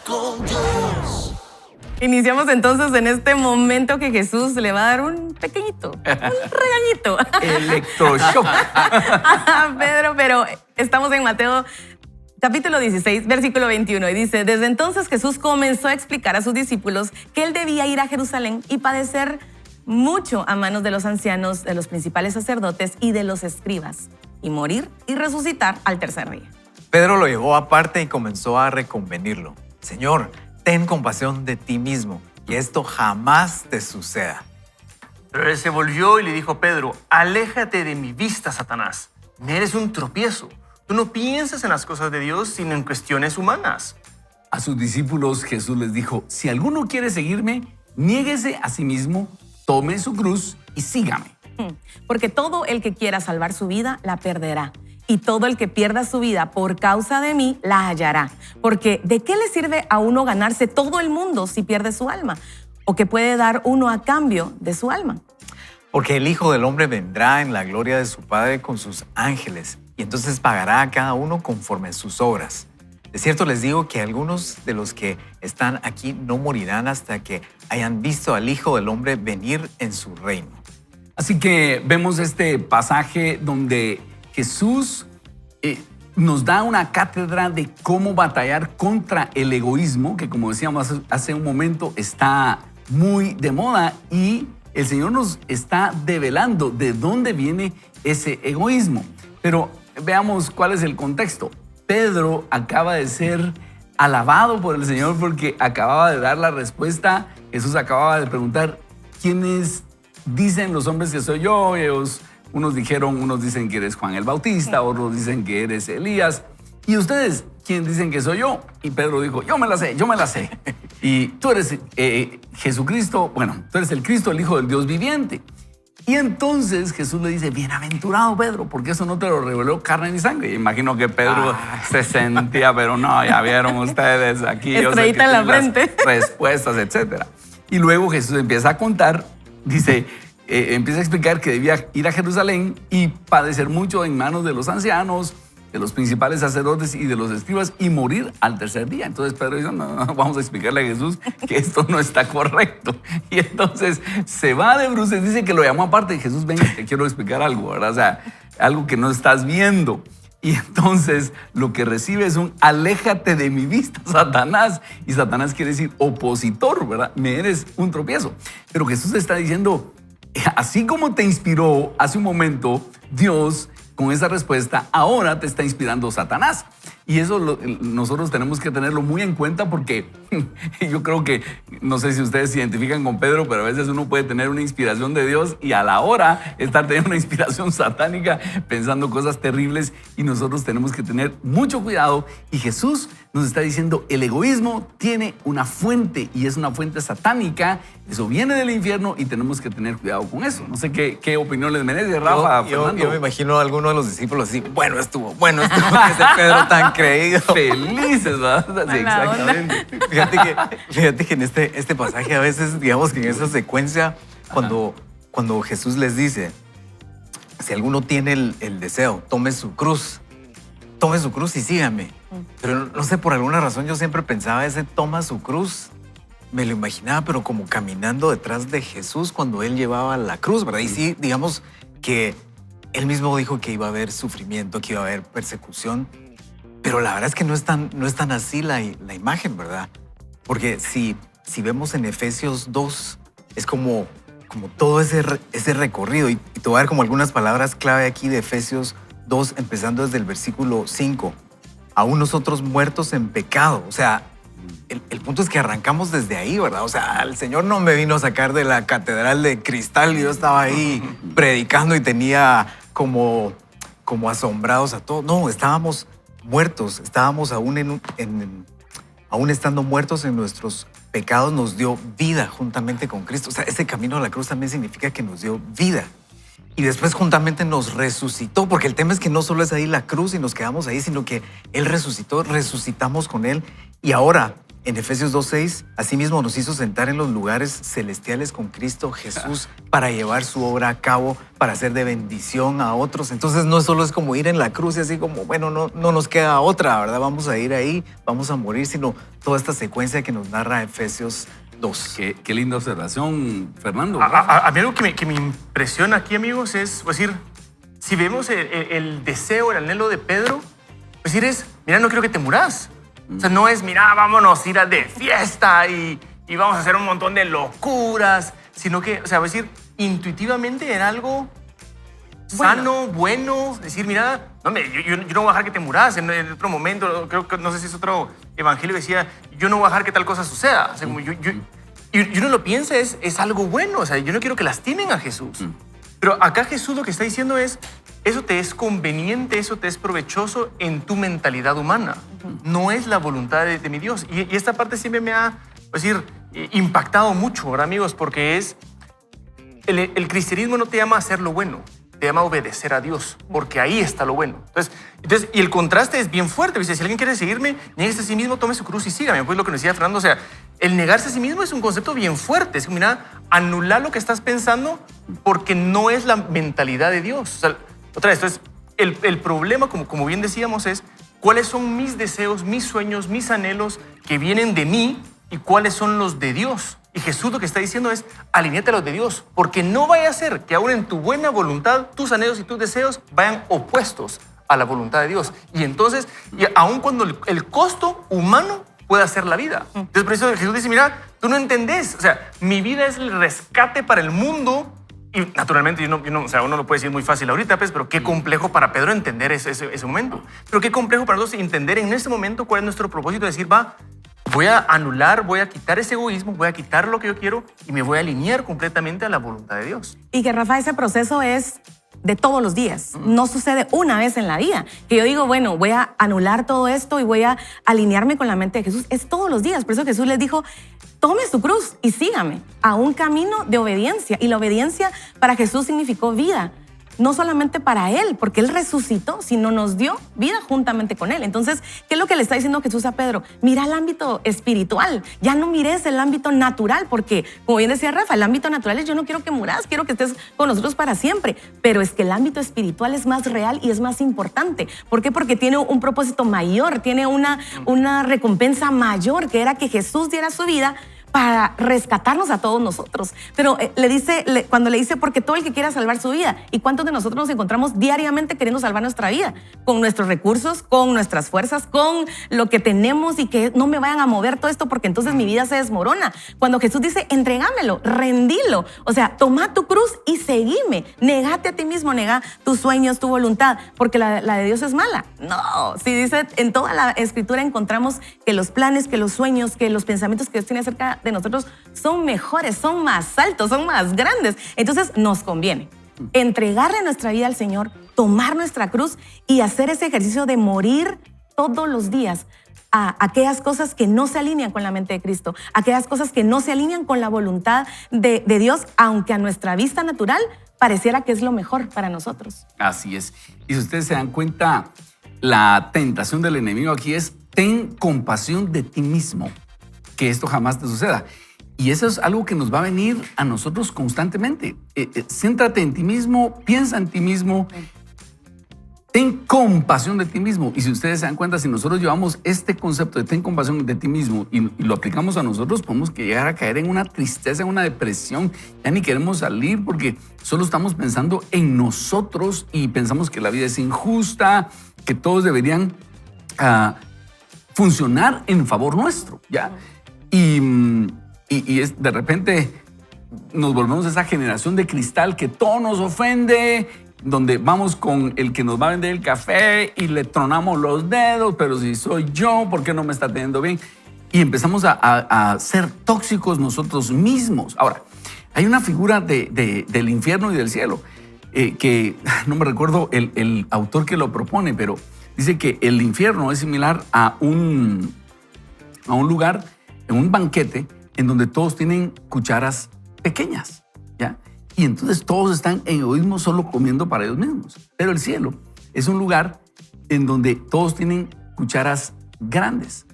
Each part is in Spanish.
con Dios. Iniciamos entonces en este momento que Jesús le va a dar un pequeñito, un regañito Electroshock. a Pedro, pero estamos en Mateo capítulo 16, versículo 21, y dice: desde entonces Jesús comenzó a explicar a sus discípulos que él debía ir a Jerusalén y padecer mucho a manos de los ancianos, de los principales sacerdotes y de los escribas, y morir y resucitar al tercer día. Pedro lo llevó aparte y comenzó a reconvenirlo. Señor, ten compasión de ti mismo, que esto jamás te suceda. Pero él se volvió y le dijo a Pedro: aléjate de mi vista, Satanás. Me eres un tropiezo. Tú no piensas en las cosas de Dios, sino en cuestiones humanas. A sus discípulos Jesús les dijo: si alguno quiere seguirme, niéguese a sí mismo, tome su cruz y sígame. Porque todo el que quiera salvar su vida, la perderá. Y todo el que pierda su vida por causa de mí, la hallará. Porque ¿de qué le sirve a uno ganarse todo el mundo si pierde su alma? ¿O qué puede dar uno a cambio de su alma? Porque el Hijo del Hombre vendrá en la gloria de su Padre con sus ángeles, y entonces pagará a cada uno conforme a sus obras. De cierto les digo que algunos de los que están aquí no morirán hasta que hayan visto al Hijo del Hombre venir en su reino. Así que vemos este pasaje donde Jesús nos da una cátedra de cómo batallar contra el egoísmo, que como decíamos hace un momento está muy de moda, y el Señor nos está develando de dónde viene ese egoísmo. Pero veamos cuál es el contexto. Pedro acaba de ser alabado por el Señor porque acababa de dar la respuesta. Jesús acababa de preguntar: ¿quiénes dicen los hombres que soy yo? Unos dicen que eres Juan el Bautista, otros dicen que eres Elías. ¿Y ustedes quién dicen que soy yo? Y Pedro dijo: yo me la sé. Y tú eres Jesucristo, tú eres el Cristo, el Hijo del Dios viviente. Y entonces Jesús le dice: bienaventurado Pedro, porque eso no te lo reveló carne ni sangre. Imagino que Pedro se sentía, pero no, ya vieron ustedes aquí. Estrellita en la frente. Respuestas, etc. Y luego Jesús empieza a contar, dice, empieza a explicar que debía ir a Jerusalén y padecer mucho en manos de los ancianos, de los principales sacerdotes y de los escribas, y morir al tercer día. Entonces Pedro dice: no, vamos a explicarle a Jesús que esto no está correcto. Y entonces se va de bruces, dice que lo llamó aparte: Jesús, ven, te quiero explicar algo, ¿verdad? O sea, algo que no estás viendo. Y entonces lo que recibe es un: aléjate de mi vista, Satanás. Y Satanás quiere decir opositor, ¿verdad? Me eres un tropiezo. Pero Jesús está diciendo: así como te inspiró hace un momento Dios con esa respuesta, ahora te está inspirando Satanás. Y eso nosotros tenemos que tenerlo muy en cuenta, porque yo creo que, no sé si ustedes se identifican con Pedro, pero a veces uno puede tener una inspiración de Dios y a la hora estar teniendo una inspiración satánica pensando cosas terribles, y nosotros tenemos que tener mucho cuidado. Y Jesús nos está diciendo: el egoísmo tiene una fuente y es una fuente satánica. Eso viene del infierno y tenemos que tener cuidado con eso. No sé qué opinión les merece, Rafa, Fernando. Yo me imagino a alguno de los discípulos así: bueno estuvo ese Pedro tan creído. Felices, ¿verdad? Sí, exactamente. Fíjate que en este pasaje, a veces, digamos que en esa secuencia, cuando Jesús les dice: si alguno tiene el deseo, tome su cruz y sígame. Pero no sé, por alguna razón yo siempre pensaba ese toma su cruz, me lo imaginaba, pero como caminando detrás de Jesús cuando él llevaba la cruz, ¿verdad? Y sí, digamos que él mismo dijo que iba a haber sufrimiento, que iba a haber persecución, pero la verdad es que no es tan así la imagen, ¿verdad? Porque si vemos en Efesios 2, es como todo ese recorrido. Y te voy a dar como algunas palabras clave aquí de Efesios 2, empezando desde el versículo 5. Aún nosotros muertos en pecado. O sea, el punto es que arrancamos desde ahí, ¿verdad? O sea, el Señor no me vino a sacar de la catedral de cristal y yo estaba ahí predicando y tenía como asombrados a todos. No, estábamos muertos, estábamos aún estando muertos en nuestros pecados, nos dio vida juntamente con Cristo. O sea, ese camino a la cruz también significa que nos dio vida. Y después juntamente nos resucitó, porque el tema es que no solo es ahí la cruz y nos quedamos ahí, sino que Él resucitó, resucitamos con Él. Y ahora En Efesios 2:6, asimismo nos hizo sentar en los lugares celestiales con Cristo Jesús para llevar su obra a cabo, para ser de bendición a otros. Entonces no solo es como ir en la cruz y así como, bueno, no nos queda otra, ¿verdad? Vamos a ir ahí, vamos a morir, sino toda esta secuencia que nos narra Efesios 2. Qué linda observación, Fernando. A mí algo que me impresiona aquí, amigos, es decir, si vemos el deseo, el anhelo de Pedro, pues es, mira, no quiero que te muras. O sea, no es, mira, vámonos a ir de fiesta y vamos a hacer un montón de locuras, sino que, o sea, intuitivamente era algo sano, bueno, decir, mira, no, yo no voy a dejar que te muras. En otro momento, creo que, no sé si es otro evangelio, decía, yo no voy a dejar que tal cosa suceda. O sea, como y uno lo piensa, es algo bueno, o sea, yo no quiero que lastimen a Jesús. Pero acá Jesús lo que está diciendo es, eso te es conveniente, eso te es provechoso en tu mentalidad humana. No es la voluntad de mi Dios. Y esta parte siempre me ha, impactado mucho, ¿verdad, amigos? Porque el cristianismo no te llama a hacer lo bueno, te llama a obedecer a Dios, porque ahí está lo bueno. Entonces, y el contraste es bien fuerte. Dice, si alguien quiere seguirme, nieguese a sí mismo, tome su cruz y sígame. Pues lo que nos decía Fernando, o sea, el negarse a sí mismo es un concepto bien fuerte. Es como, mira, anular lo que estás pensando porque no es la mentalidad de Dios. O sea, otra vez, entonces, el problema, como bien decíamos, es cuáles son mis deseos, mis sueños, mis anhelos que vienen de mí y cuáles son los de Dios. Y Jesús lo que está diciendo es, alinéate a los de Dios, porque no vaya a ser que aún en tu buena voluntad, tus anhelos y tus deseos vayan opuestos a la voluntad de Dios. Y entonces, y aun cuando el costo humano puede hacer la vida. Entonces, por eso Jesús dice, mira, tú no entendés. O sea, mi vida es el rescate para el mundo. Y naturalmente, o sea, uno lo puede decir muy fácil ahorita, pues, pero qué complejo para Pedro entender ese momento. Pero qué complejo para nosotros entender en este momento cuál es nuestro propósito. Decir, voy a anular, voy a quitar ese egoísmo, voy a quitar lo que yo quiero y me voy a alinear completamente a la voluntad de Dios. Y que, Rafa, ese proceso es de todos los días. No sucede una vez en la vida. Que yo digo, bueno, voy a anular todo esto y voy a alinearme con la mente de Jesús. Es todos los días. Por eso Jesús les dijo, tome su cruz y sígame a un camino de obediencia. Y la obediencia para Jesús significó vida. No solamente para Él, porque Él resucitó, sino nos dio vida juntamente con Él. Entonces, ¿qué es lo que le está diciendo Jesús a Pedro? Mira el ámbito espiritual, ya no mires el ámbito natural, porque, como bien decía Rafa, el ámbito natural es yo no quiero que muras, quiero que estés con nosotros para siempre. Pero es que el ámbito espiritual es más real y es más importante. ¿Por qué? Porque tiene un propósito mayor, tiene una recompensa mayor, que era que Jesús diera su vida para rescatarnos a todos nosotros. Pero cuando le dice, porque todo el que quiera salvar su vida. ¿Y cuántos de nosotros nos encontramos diariamente queriendo salvar nuestra vida? Con nuestros recursos, con nuestras fuerzas, con lo que tenemos y que no me vayan a mover todo esto porque entonces mi vida se desmorona. Cuando Jesús dice, entregámelo, rendilo. O sea, toma tu cruz y seguime. Negate a ti mismo, nega tus sueños, tu voluntad, porque la de Dios es mala. No, si dice, en toda la Escritura encontramos que los planes, que los sueños, que los pensamientos que Dios tiene acerca de nosotros son mejores, son más altos, son más grandes. Entonces nos conviene entregarle nuestra vida al Señor, tomar nuestra cruz y hacer ese ejercicio de morir todos los días a aquellas cosas que no se alinean con la mente de Cristo, aquellas cosas que no se alinean con la voluntad de Dios, aunque a nuestra vista natural pareciera que es lo mejor para nosotros. Así es. Y si ustedes se dan cuenta, la tentación del enemigo aquí es, ten compasión de ti mismo, que esto jamás te suceda. Y eso es algo que nos va a venir a nosotros constantemente. Céntrate en ti mismo, piensa en ti mismo, ten compasión de ti mismo. Y si ustedes se dan cuenta, si nosotros llevamos este concepto de ten compasión de ti mismo y lo aplicamos a nosotros, podemos llegar a caer en una tristeza, en una depresión. Ya ni queremos salir porque solo estamos pensando en nosotros y pensamos que la vida es injusta, que todos deberían funcionar en favor nuestro, ¿ya? Y de repente nos volvemos esa generación de cristal que todo nos ofende, donde vamos con el que nos va a vender el café y le tronamos los dedos, pero si soy yo, ¿por qué no me está teniendo bien? Y empezamos a ser tóxicos nosotros mismos. Ahora, hay una figura del infierno y del cielo, que no me recuerdo el autor que lo propone, pero dice que el infierno es similar a un lugar, en un banquete, en donde todos tienen cucharas pequeñas, ¿ya? Y entonces todos están en egoísmo solo comiendo para ellos mismos. Pero el cielo es un lugar en donde todos tienen cucharas grandes.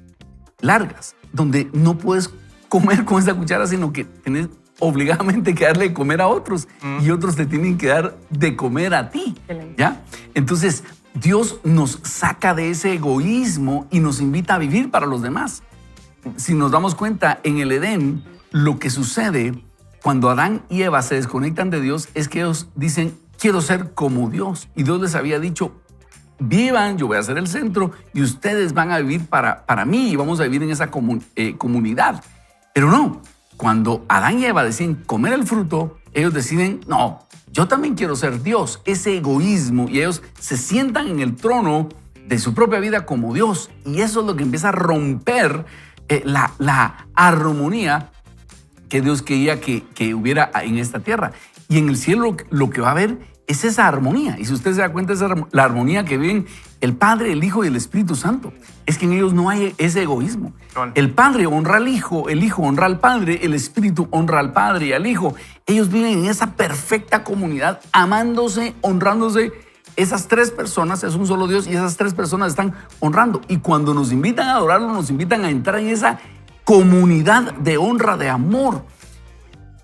largas, donde no puedes comer con esa cuchara, sino que tienes obligadamente que darle de comer a otros y otros te tienen que dar de comer a ti. Excelente. ¿Ya? Entonces, Dios nos saca de ese egoísmo y nos invita a vivir para los demás. Si nos damos cuenta, en el Edén, lo que sucede cuando Adán y Eva se desconectan de Dios es que ellos dicen, quiero ser como Dios. Y Dios les había dicho, vivan, yo voy a ser el centro y ustedes van a vivir para mí y vamos a vivir en esa comunidad. Pero no, cuando Adán y Eva deciden comer el fruto, ellos deciden, no, yo también quiero ser Dios. Ese egoísmo, y ellos se sientan en el trono de su propia vida como Dios. Y eso es lo que empieza a romper la armonía que Dios quería que hubiera en esta tierra. Y en el cielo lo que va a haber es esa armonía. Y si usted se da cuenta, es la armonía que viven el Padre, el Hijo y el Espíritu Santo. Es que en ellos no hay ese egoísmo. El Padre honra al Hijo, el Hijo honra al Padre, el Espíritu honra al Padre y al Hijo. Ellos viven en esa perfecta comunidad, amándose, honrándose. Esas tres personas, es un solo Dios y esas tres personas están honrando. Y cuando nos invitan a adorarlo, nos invitan a entrar en esa comunidad de honra, de amor.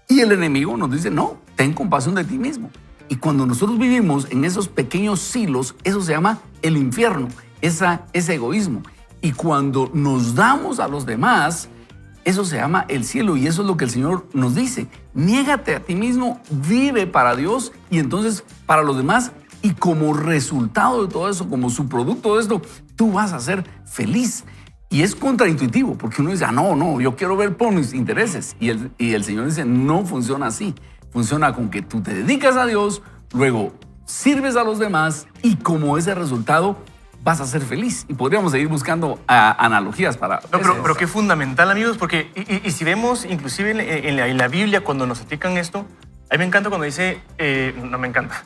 Y el enemigo nos dice, no, ten compasión de ti mismo. Y cuando nosotros vivimos en esos pequeños silos, eso se llama el infierno, ese egoísmo. Y cuando nos damos a los demás, eso se llama el cielo. Y eso es lo que el Señor nos dice. Niégate a ti mismo, vive para Dios y entonces para los demás. Y como resultado de todo eso, como subproducto de esto, tú vas a ser feliz. Y es contraintuitivo, porque uno dice, no, yo quiero ver por mis intereses. Y el Señor dice, no funciona así. Funciona con que tú te dedicas a Dios, luego sirves a los demás y como ese resultado vas a ser feliz. Y podríamos seguir buscando analogías para... No, pero qué fundamental, amigos, porque y si vemos inclusive en la Biblia cuando nos explican esto, a mí me encanta cuando dice, no me encanta,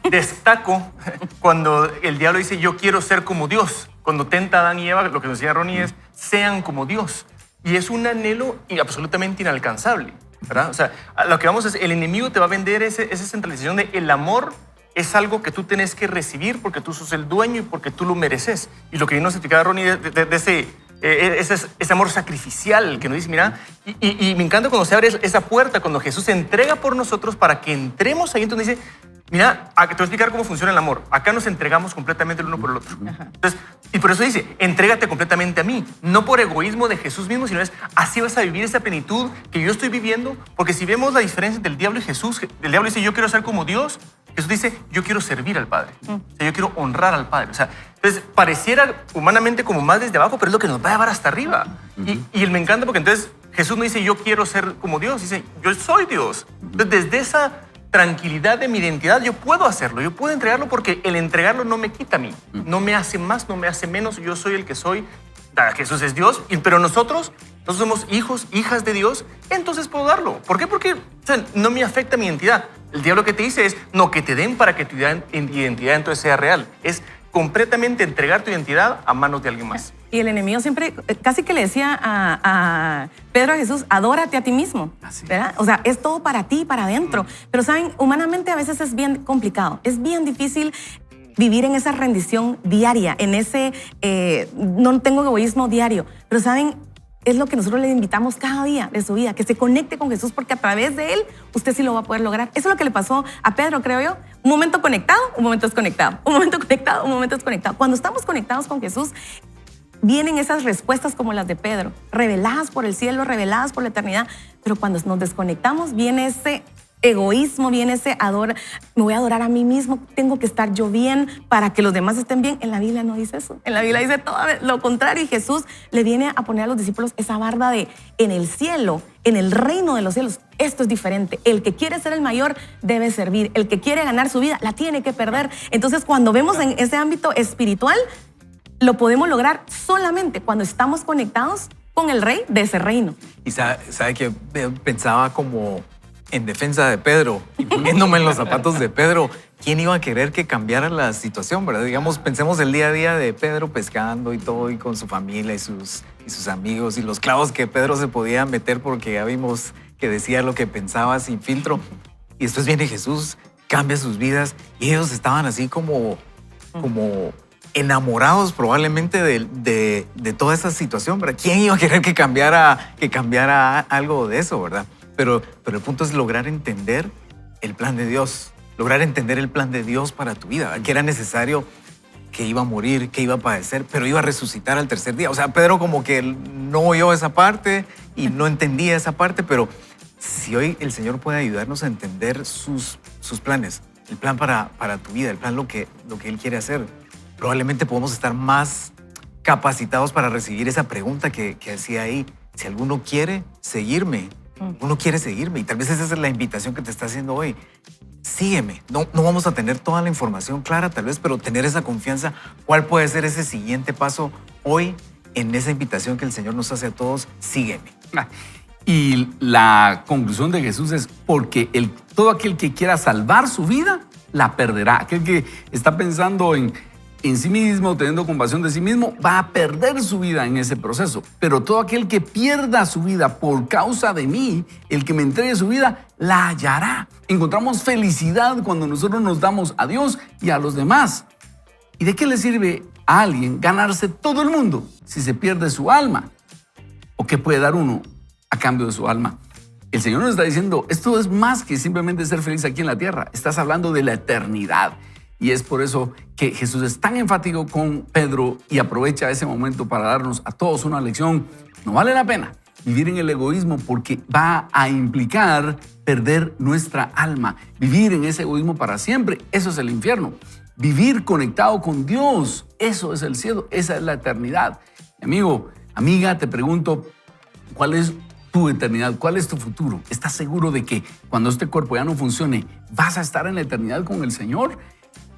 destaco cuando el diablo dice yo quiero ser como Dios. Cuando tenta a Adán y Eva, lo que nos decía Ronnie es sean como Dios. Y es un anhelo absolutamente inalcanzable, ¿verdad? O sea, lo que vamos es, el enemigo te va a vender esa centralización de el amor es algo que tú tienes que recibir porque tú sos el dueño y porque tú lo mereces. Y lo que nos explicaba Ronnie de ese amor sacrificial que nos dice, mira, y me encanta cuando se abre esa puerta, cuando Jesús se entrega por nosotros para que entremos ahí, entonces dice, mira, te voy a explicar cómo funciona el amor. Acá nos entregamos completamente el uno por el otro. Entonces, y por eso dice, entrégate completamente a mí. No por egoísmo de Jesús mismo, sino es así vas a vivir esa plenitud que yo estoy viviendo. Porque si vemos la diferencia entre el diablo y Jesús, el diablo dice, yo quiero ser como Dios. Jesús dice, yo quiero servir al Padre. O sea, yo quiero honrar al Padre. O sea, entonces pareciera humanamente como más desde abajo, pero es lo que nos va a llevar hasta arriba. Y me encanta porque entonces Jesús no dice, yo quiero ser como Dios. Dice, yo soy Dios. Entonces, desde esa tranquilidad de mi identidad, yo puedo hacerlo, yo puedo entregarlo porque el entregarlo no me quita a mí, no me hace más, no me hace menos, yo soy el que soy, Jesús es Dios, pero nosotros somos hijos, hijas de Dios, entonces puedo darlo. ¿Por qué? Porque no me afecta mi identidad. El diablo que te dice es, no, que te den para que tu identidad entonces sea real. Es completamente entregar tu identidad a manos de alguien más. Y el enemigo siempre, casi que le decía a Pedro, a Jesús, adórate a ti mismo, ¿verdad? O sea, es todo para ti, para adentro. Pero saben, humanamente a veces es bien complicado, es bien difícil vivir en esa rendición diaria, en ese no tengo egoísmo diario. Pero saben, es lo que nosotros le invitamos cada día de su vida, que se conecte con Jesús porque a través de Él usted sí lo va a poder lograr. Eso es lo que le pasó a Pedro, creo yo. Un momento conectado, un momento desconectado. Un momento conectado, un momento desconectado. Cuando estamos conectados con Jesús, vienen esas respuestas como las de Pedro, reveladas por el cielo, reveladas por la eternidad. Pero cuando nos desconectamos, viene ese egoísmo, viene ese me voy a adorar a mí mismo, tengo que estar yo bien para que los demás estén bien. En la Biblia no dice eso. En la Biblia dice todo lo contrario y Jesús le viene a poner a los discípulos esa barda de en el cielo, en el reino de los cielos, esto es diferente. El que quiere ser el mayor debe servir. El que quiere ganar su vida la tiene que perder. Entonces, cuando vemos en ese ámbito espiritual, lo podemos lograr solamente cuando estamos conectados con el rey de ese reino. Y sabe que pensaba como en defensa de Pedro y poniéndome en los zapatos de Pedro, ¿quién iba a querer que cambiara la situación, verdad? Digamos, pensemos el día a día de Pedro pescando y todo, y con su familia y sus amigos, y los clavos que Pedro se podía meter porque ya vimos que decía lo que pensaba sin filtro. Y después viene Jesús, cambia sus vidas, y ellos estaban así como enamorados probablemente de toda esa situación, ¿verdad? ¿Quién iba a querer que cambiara algo de eso, verdad? Pero el punto es lograr entender el plan de Dios, lograr entender el plan de Dios para tu vida, ¿verdad? Que era necesario, que iba a morir, que iba a padecer, pero iba a resucitar al tercer día. O sea, Pedro como que no oyó esa parte y no entendía esa parte, pero si hoy el Señor puede ayudarnos a entender sus planes, el plan para tu vida, el plan lo que Él quiere hacer, probablemente podemos estar más capacitados para recibir esa pregunta que hacía ahí. Si alguno quiere seguirme, uno quiere seguirme, y tal vez esa es la invitación que te está haciendo hoy. Sígueme. No vamos a tener toda la información clara tal vez, pero tener esa confianza. ¿Cuál puede ser ese siguiente paso hoy en esa invitación que el Señor nos hace a todos? Sígueme. Y la conclusión de Jesús es porque todo aquel que quiera salvar su vida, la perderá. Aquel que está pensando en sí mismo, teniendo compasión de sí mismo, va a perder su vida en ese proceso. Pero todo aquel que pierda su vida por causa de mí, el que me entregue su vida, la hallará. Encontramos felicidad cuando nosotros nos damos a Dios y a los demás. ¿Y de qué le sirve a alguien ganarse todo el mundo si se pierde su alma? ¿O qué puede dar uno a cambio de su alma? El Señor nos está diciendo, esto es más que simplemente ser feliz aquí en la tierra. Estás hablando de la eternidad. Y es por eso que Jesús es tan enfático con Pedro y aprovecha ese momento para darnos a todos una lección. No vale la pena vivir en el egoísmo porque va a implicar perder nuestra alma. Vivir en ese egoísmo para siempre, eso es el infierno. Vivir conectado con Dios, eso es el cielo, esa es la eternidad. Amigo, amiga, te pregunto, ¿cuál es tu eternidad? ¿Cuál es tu futuro? ¿Estás seguro de que cuando este cuerpo ya no funcione, vas a estar en la eternidad con el Señor?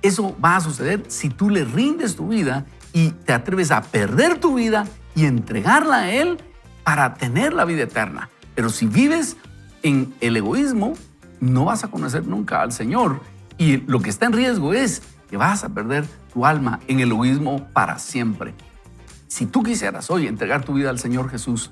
Eso va a suceder si tú le rindes tu vida y te atreves a perder tu vida y entregarla a Él para tener la vida eterna. Pero si vives en el egoísmo, no vas a conocer nunca al Señor. Y lo que está en riesgo es que vas a perder tu alma en el egoísmo para siempre. Si tú quisieras hoy entregar tu vida al Señor Jesús,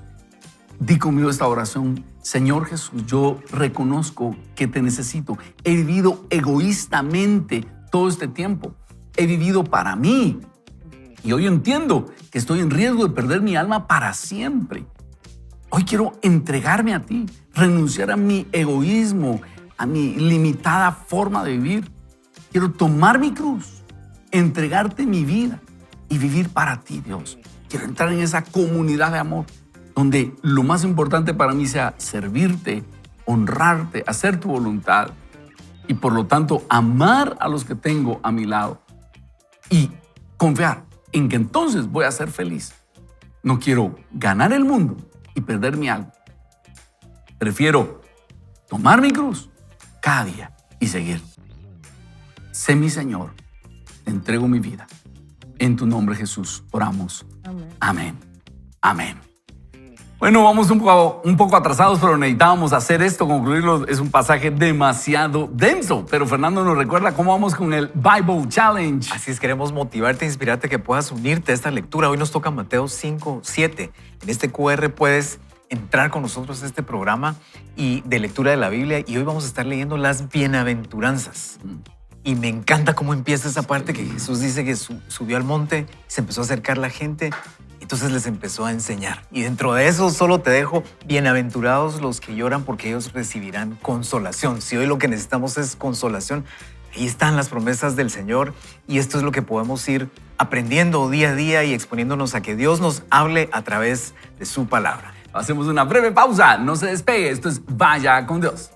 di conmigo esta oración. Señor Jesús, yo reconozco que te necesito. He vivido egoístamente todo este tiempo. He vivido para mí. Y hoy entiendo que estoy en riesgo de perder mi alma para siempre. Hoy quiero entregarme a ti, renunciar a mi egoísmo, a mi limitada forma de vivir. Quiero tomar mi cruz, entregarte mi vida y vivir para ti, Dios. Quiero entrar en esa comunidad de amor donde lo más importante para mí sea servirte, honrarte, hacer tu voluntad y por lo tanto amar a los que tengo a mi lado y confiar en que entonces voy a ser feliz. No quiero ganar el mundo y perder mi alma. Prefiero tomar mi cruz cada día y seguir. Sé mi Señor, te entrego mi vida. En tu nombre, Jesús, oramos. Amén. Amén. Amén. Bueno, vamos un poco atrasados, pero necesitábamos hacer esto, concluirlo. Es un pasaje demasiado denso, pero Fernando nos recuerda cómo vamos con el Bible Challenge. Así es, queremos motivarte, inspirarte, que puedas unirte a esta lectura. Hoy nos toca Mateo 5:7. En este QR puedes entrar con nosotros a este programa de lectura de la Biblia y hoy vamos a estar leyendo las bienaventuranzas. Y me encanta cómo empieza esa parte que Jesús dice que subió al monte, se empezó a acercar la gente, entonces les empezó a enseñar. Y dentro de eso solo te dejo, bienaventurados los que lloran porque ellos recibirán consolación. Si hoy lo que necesitamos es consolación, ahí están las promesas del Señor y esto es lo que podemos ir aprendiendo día a día y exponiéndonos a que Dios nos hable a través de su palabra. Hacemos una breve pausa, no se despegue, esto es Vaya con Dios.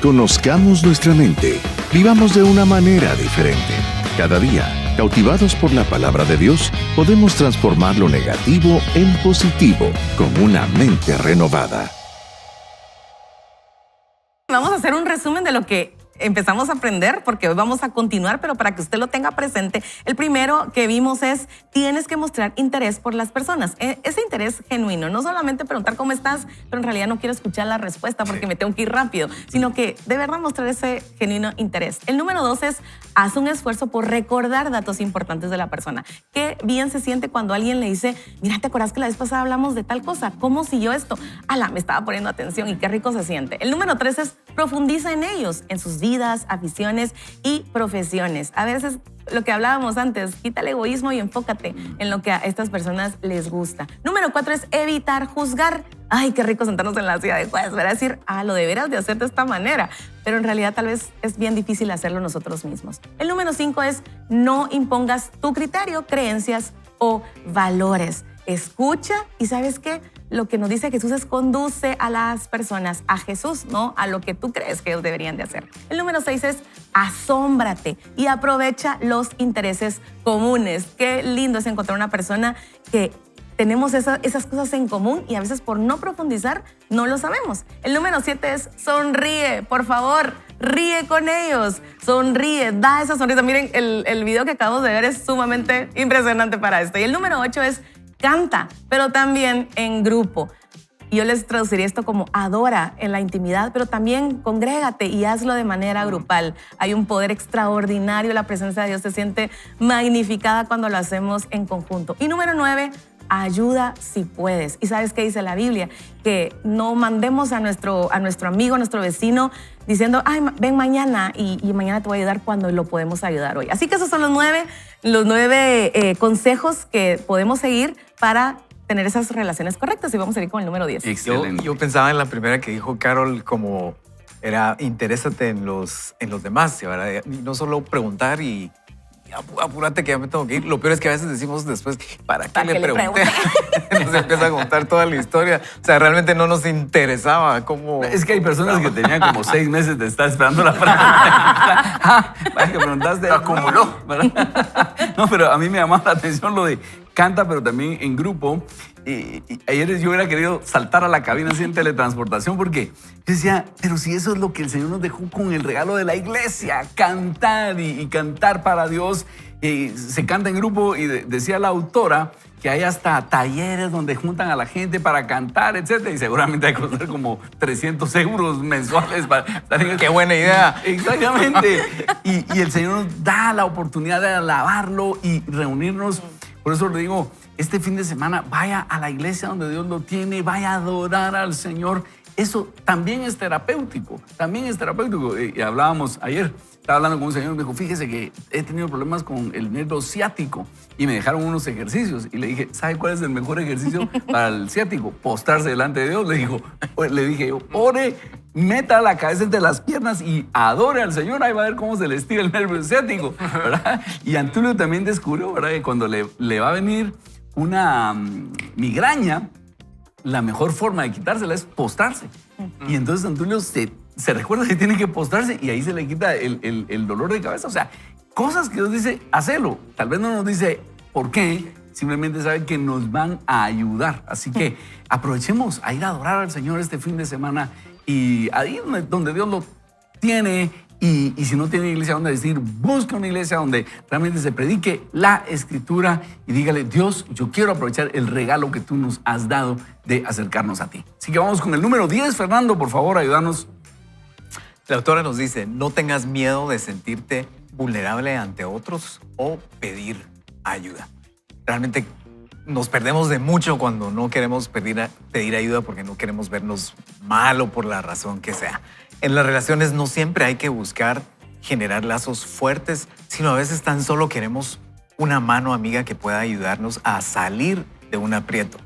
Conozcamos nuestra mente. Vivamos de una manera diferente. Cada día, cautivados por la palabra de Dios, podemos transformar lo negativo en positivo con una mente renovada. Vamos a hacer un resumen de lo que empezamos a aprender, porque hoy vamos a continuar, pero para que usted lo tenga presente, el primero que vimos es, tienes que mostrar interés por las personas. Ese interés genuino, no solamente preguntar cómo estás, pero en realidad no quiero escuchar la respuesta porque me tengo que ir rápido, sino que de verdad mostrar ese genuino interés. El número 2 es, haz un esfuerzo por recordar datos importantes de la persona. Qué bien se siente cuando alguien le dice, mira, ¿te acuerdas que la vez pasada hablamos de tal cosa? ¿Cómo siguió esto? Ala, me estaba poniendo atención y qué rico se siente. El número 3 es, profundiza en ellos, en sus vidas, aficiones y profesiones. A veces, lo que hablábamos antes, quita el egoísmo y enfócate en lo que a estas personas les gusta. Número 4 es evitar juzgar. Ay, qué rico sentarnos en la silla de jueces, ¿verdad? Decir, lo deberás de hacer de esta manera. Pero en realidad tal vez es bien difícil hacerlo nosotros mismos. El número 5 es no impongas tu criterio, creencias o valores. Escucha y ¿sabes qué? Lo que nos dice Jesús es conduce a las personas a Jesús, no a lo que tú crees que ellos deberían de hacer. El número 6 es asómbrate y aprovecha los intereses comunes. Qué lindo es encontrar una persona que tenemos esas cosas en común y a veces por no profundizar no lo sabemos. El número 7 es sonríe, por favor, ríe con ellos, sonríe, da esa sonrisa. Miren, el video que acabamos de ver es sumamente impresionante para esto. Y el número 8 es canta, pero también en grupo. Yo les traduciría esto como adora en la intimidad, pero también congrégate y hazlo de manera grupal. Hay un poder extraordinario, la presencia de Dios se siente magnificada cuando lo hacemos en conjunto. Y número 9, ayuda si puedes. ¿Y sabes qué dice la Biblia? Que no mandemos a nuestro amigo, a nuestro vecino, diciendo, ay, ven mañana y mañana te voy a ayudar cuando lo podemos ayudar hoy. Así que esos son los nueve consejos que podemos seguir para tener esas relaciones correctas. Y vamos a ir con el número 10. Excelente. Yo pensaba en la primera que dijo Carol, como era interésate en los demás, ¿verdad? Y no solo preguntar y apúrate que ya me tengo que ir. Lo peor es que a veces decimos después, ¿para qué le pregunté? Nos empieza a contar toda la historia. O sea, realmente no nos interesaba cómo... Es que hay personas que tenían como 6 meses de estar esperando la pregunta. Para que preguntaste. Lo acumuló. No, pero a mí me llamaba la atención lo de canta, pero también en grupo. Y ayer yo hubiera querido saltar a la cabina así en teletransportación porque yo decía, pero si eso es lo que el Señor nos dejó con el regalo de la iglesia, cantar y cantar para Dios. Se canta en grupo y decía la autora que hay hasta talleres donde juntan a la gente para cantar, etc. Y seguramente hay que costar como 300 euros mensuales para estar en ¡Qué buena idea! Exactamente. Y el Señor nos da la oportunidad de alabarlo y reunirnos. Por eso le digo, este fin de semana vaya a la iglesia donde Dios lo tiene, vaya a adorar al Señor. Eso también es terapéutico, Y hablábamos ayer, estaba hablando con un señor y me dijo, fíjese que he tenido problemas con el nervio ciático y me dejaron unos ejercicios. Y le dije, ¿sabe cuál es el mejor ejercicio para el ciático? Postrarse delante de Dios. Le dije yo, ore, meta la cabeza entre las piernas y adore al Señor. Ahí va a ver cómo se le estira el nervio ciático, ¿verdad? Y Antulio también descubrió, ¿verdad?, que cuando le va a venir una migraña, la mejor forma de quitársela es postrarse. Y entonces Antulio se recuerda que tiene que postrarse y ahí se le quita el dolor de cabeza. O sea, cosas que Dios dice, hacelo. Tal vez no nos dice por qué, simplemente sabe que nos van a ayudar. Así que aprovechemos a ir a adorar al Señor este fin de semana y ahí donde Dios lo tiene. Y si no tiene iglesia donde decir, busca una iglesia donde realmente se predique la Escritura y dígale, Dios, yo quiero aprovechar el regalo que tú nos has dado de acercarnos a ti. Así que vamos con el número 10. Fernando, por favor, ayúdanos. La autora nos dice, no tengas miedo de sentirte vulnerable ante otros o pedir ayuda. Realmente nos perdemos de mucho cuando no queremos pedir ayuda porque no queremos vernos mal o por la razón que sea. En las relaciones no siempre hay que buscar generar lazos fuertes, sino a veces tan solo queremos una mano amiga que pueda ayudarnos a salir de un aprieto.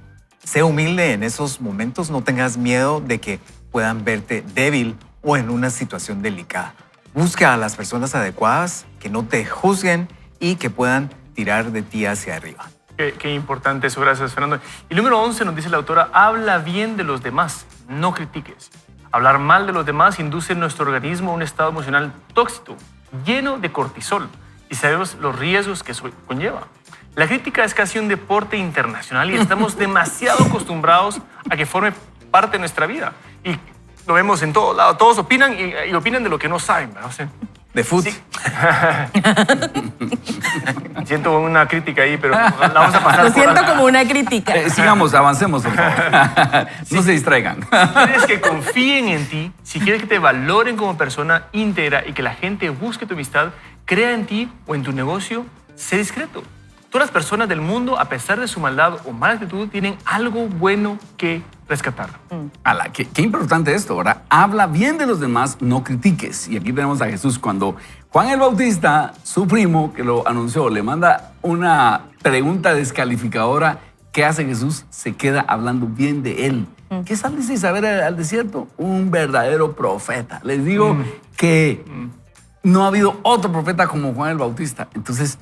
Sé humilde en esos momentos, no tengas miedo de que puedan verte débil o en una situación delicada. Busca a las personas adecuadas que no te juzguen y que puedan tirar de ti hacia arriba. Qué importante eso, gracias, Fernando. Y el número 11 nos dice la autora, habla bien de los demás, no critiques. Hablar mal de los demás induce nuestro organismo a un estado emocional tóxico, lleno de cortisol, y sabemos los riesgos que eso conlleva. La crítica es casi un deporte internacional y estamos demasiado acostumbrados a que forme parte de nuestra vida. Y lo vemos en todo lado, todos opinan y opinan de lo que no saben, ¿verdad? O sea, De fútbol. sí. Siento una crítica ahí, pero la vamos a pasar Lo por siento alto. como una crítica. Sigamos, avancemos, por favor. No se distraigan. Si quieres que confíen en ti, si quieres que te valoren como persona íntegra y que la gente busque tu amistad, crea en ti o en tu negocio, sé discreto. Todas las personas del mundo, a pesar de su maldad o mala actitud, tienen algo bueno que rescatarlo. Qué importante esto, ¿verdad? Habla bien de los demás, no critiques. Y aquí tenemos a Jesús. Cuando Juan el Bautista, su primo, que lo anunció, le manda una pregunta descalificadora, ¿qué hace Jesús? Se queda hablando bien de él. ¿Qué sale Isabel al desierto? Un verdadero profeta. Les digo que no ha habido otro profeta como Juan el Bautista. Entonces,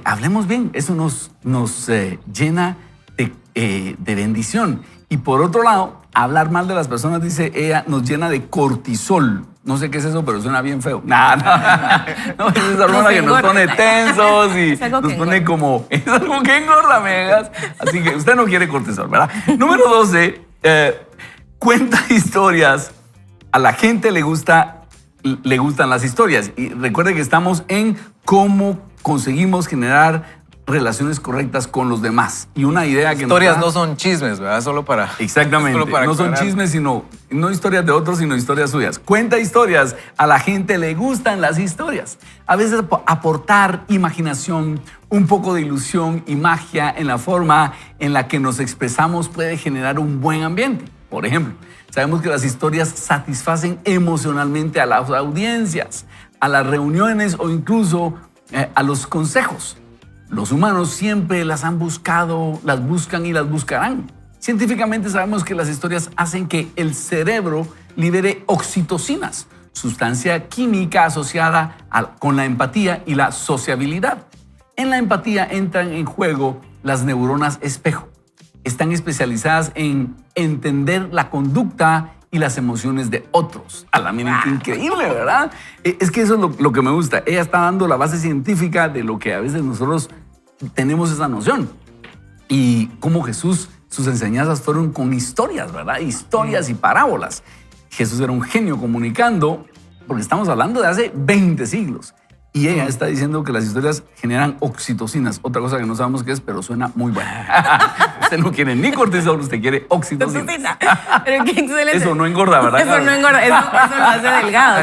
hablemos bien. Eso nos llena de bendición. Y por otro lado, hablar mal de las personas, dice ella, nos llena de cortisol. No sé qué es eso, pero suena bien feo. No, es esa hormona que nos pone tensos y nos pone como... Es algo que engorda, megas. Así que usted no quiere cortisol, ¿verdad? Número 12, cuenta historias. A la gente le gustan las historias. Y recuerde que estamos en cómo conseguimos generar relaciones correctas con los demás. Y una idea que historias no son chismes, ¿verdad? Solo para... Exactamente. Solo para no son chismes, sino no historias de otros, sino historias suyas. Cuenta historias. A la gente le gustan las historias. A veces aportar imaginación, un poco de ilusión y magia en la forma en la que nos expresamos puede generar un buen ambiente. Por ejemplo, sabemos que las historias satisfacen emocionalmente a las audiencias, a las reuniones o incluso a los consejos. Los humanos siempre las han buscado, las buscan y las buscarán. Científicamente sabemos que las historias hacen que el cerebro libere oxitocinas, sustancia química asociada con la empatía y la sociabilidad. En la empatía entran en juego las neuronas espejo. Están especializadas en entender la conducta y las emociones de otros. A la mira, qué increíble, ¿verdad? Es que eso es lo que me gusta. Ella está dando la base científica de lo que a veces nosotros tenemos esa noción. Y cómo Jesús, sus enseñanzas fueron con historias, ¿verdad? Historias y parábolas. Jesús era un genio comunicando, porque estamos hablando de hace 20 siglos. Y ella está diciendo que las historias generan oxitocinas, otra cosa que no sabemos qué es, pero suena muy buena. Usted no quiere ni cortisol, usted quiere oxitocina. Pero qué excelente. Eso no engorda, ¿verdad? Eso no engorda, eso lo hace delgado.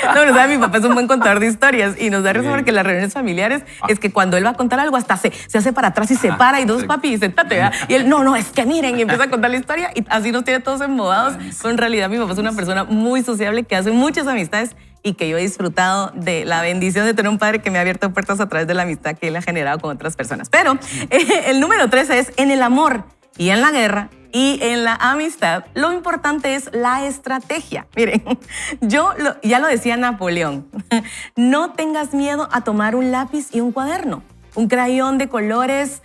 No, pero ¿sabes? Mi papá es un buen contador de historias y nos da risa porque las reuniones familiares es que cuando él va a contar algo hasta se hace para atrás y se para y dos papi, sentate, ¿verdad? Y él, no, es que miren, y empieza a contar la historia y así nos tiene todos embobados. En realidad mi papá es una persona muy sociable que hace muchas amistades y que yo he disfrutado de la bendición de tener un padre que me ha abierto puertas a través de la amistad que él ha generado con otras personas. Pero el número 13 es en el amor y en la guerra y en la amistad, lo importante es la estrategia. Miren, ya lo decía Napoleón, no tengas miedo a tomar un lápiz y un cuaderno, un crayón de colores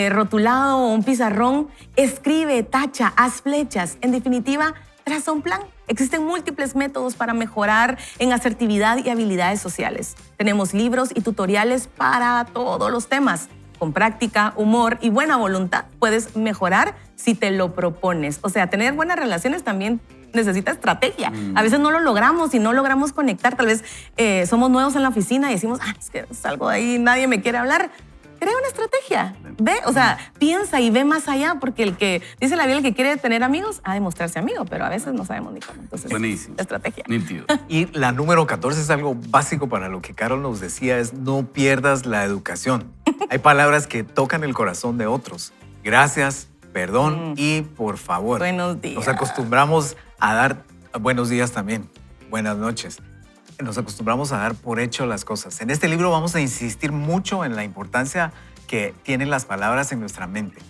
rotulado o un pizarrón, escribe, tacha, haz flechas, en definitiva, traza un plan. Existen múltiples métodos para mejorar en asertividad y habilidades sociales. Tenemos libros y tutoriales para todos los temas. Con práctica, humor y buena voluntad puedes mejorar si te lo propones. O sea, tener buenas relaciones también necesita estrategia. A veces no lo logramos y no logramos conectar. Tal vez somos nuevos en la oficina y decimos, es que salgo de ahí, nadie me quiere hablar. Crea una estrategia. Ve, o sea, piensa y ve más allá, porque el que dice la Biblia, el que quiere tener amigos, ha de mostrarse amigo, pero a veces no sabemos ni cómo. Entonces, buenísimo. Estrategia. Nítido. Y la número 14 es algo básico para lo que Carol nos decía, es no pierdas la educación. Hay palabras que tocan el corazón de otros. Gracias, perdón y por favor. Buenos días. Nos acostumbramos a dar buenos días también. Buenas noches. Nos acostumbramos a dar por hecho las cosas. En este libro vamos a insistir mucho en la importancia que tienen las palabras en nuestra mente.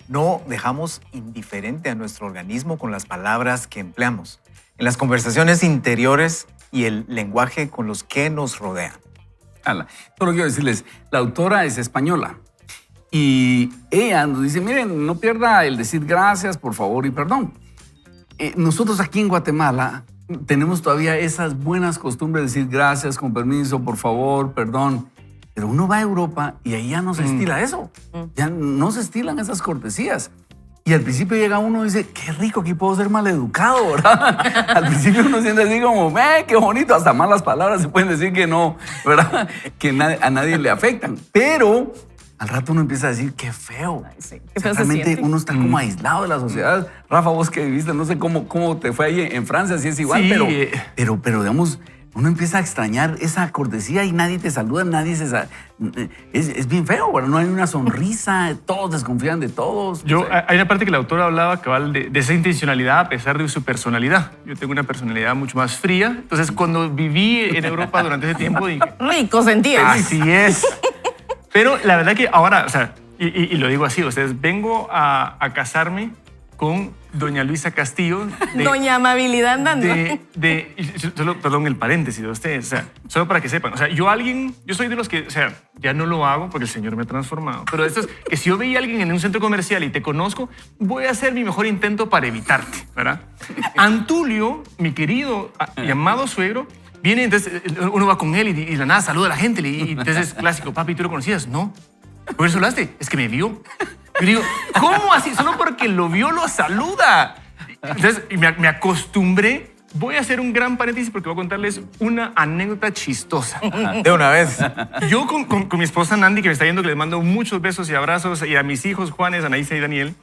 No dejamos indiferente a nuestro organismo con las palabras que empleamos, en las conversaciones interiores y el lenguaje con los que nos rodean. Solo quiero decirles, la autora es española y ella nos dice, miren, no pierda el decir gracias, por favor y perdón. Nosotros aquí en Guatemala tenemos todavía esas buenas costumbres de decir gracias, con permiso, por favor, perdón. Pero uno va a Europa y ahí ya no se estila eso. Ya no se estilan esas cortesías. Y al principio llega uno y dice, qué rico, aquí puedo ser maleducado, ¿verdad? Al principio uno siente así como, qué bonito, hasta malas palabras se pueden decir que no, ¿verdad? Que a nadie le afectan. Pero al rato uno empieza a decir, qué feo. Ay, sí. Qué feo se realmente siente. uno está como aislado de la sociedad. Rafa, vos que viviste, no sé cómo te fue ahí en Francia, si es igual, Sí. pero digamos, uno empieza a extrañar esa cortesía y nadie te saluda, es bien feo, bueno, no hay una sonrisa, todos desconfían de todos. Hay una parte que la autora hablaba cabal de esa intencionalidad a pesar de su personalidad. Yo tengo una personalidad mucho más fría, entonces cuando viví en Europa durante ese tiempo dije, Rico sentido. así es. Pero la verdad que ahora, o sea, y lo digo así, ustedes, vengo a casarme con doña Luisa Castillo. Doña Amabilidad andando. Solo, perdón, el paréntesis de ustedes, o sea, solo para que sepan, o sea, yo soy de los que, o sea, ya no lo hago porque el Señor me ha transformado, pero esto es que si yo veía a alguien en un centro comercial y te conozco, voy a hacer mi mejor intento para evitarte, ¿verdad? Antulio, mi querido y amado suegro, viene, entonces uno va con él y de la nada saluda a la gente y entonces es clásico, papi, ¿tú lo conocías? No. ¿Por eso hablaste? Es que me vio. Yo digo, ¿cómo así? Solo porque lo vio, lo saluda. Entonces me acostumbré. Voy a hacer un gran paréntesis porque voy a contarles una anécdota chistosa. De una vez. Yo con mi esposa Nandi, que me está viendo, que les mando muchos besos y abrazos, y a mis hijos Juanes, Anaísa y Daniel,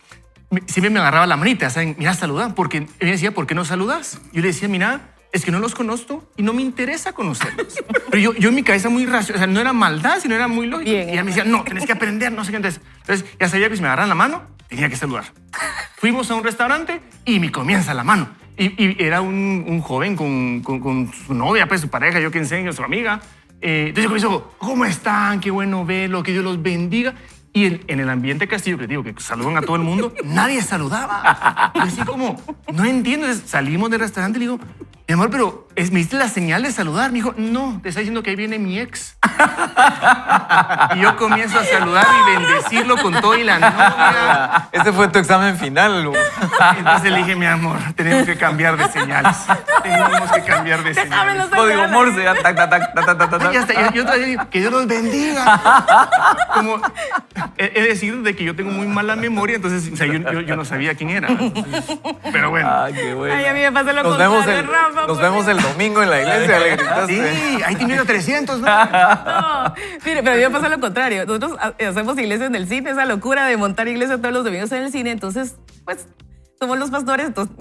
siempre me agarraba la manita, ¿saben? Mira, saluda, porque él me decía, ¿por qué no saludas? Yo le decía, mira, es que no los conozco y no me interesa conocerlos. Pero yo en mi cabeza muy racional, o sea, no era maldad, sino era muy lógico. Bien. Y ella me decía, no, tenés que aprender, no sé qué. Entonces ya sabía que si me agarraran la mano, tenía que saludar. Fuimos a un restaurante y me comienza la mano. Y era un joven con su novia, pues su pareja, yo quien sé, su amiga. Entonces yo comienzo, ¿cómo están? Qué bueno verlo, que Dios los bendiga. Y en el ambiente castillo, que les digo que saludan a todo el mundo, nadie saludaba. Y así como, no entiendo. Entonces, salimos del restaurante y le digo, mi amor, pero me diste la señal de saludar. Me dijo, no, te está diciendo que ahí viene mi ex. Y yo comienzo a saludar y bendecirlo con todo y la novia. Ese fue tu examen final. Entonces le dije, mi amor, tenemos que cambiar de señales. Tenemos que cambiar de Déjame señales. no Código sacar. Morse. Ya, tac, tac, tac, tac, tac, tac. Y hasta yo otra vez digo, que Dios los bendiga. Como, es decir, de que yo tengo muy mala memoria, entonces o sea, yo no sabía quién era. Entonces, pero bueno. Ay, qué bueno. Ay, a mí me pasa lo Nos contrario, Rafa. nos vemos el domingo en la iglesia. Le Sí, gritaste. ahí te invito 300, ¿no? No, mire, pero a mí me pasa lo contrario. Nosotros hacemos iglesias en el cine, esa locura de montar iglesia todos los domingos en el cine. Entonces, pues, somos los pastores, entonces,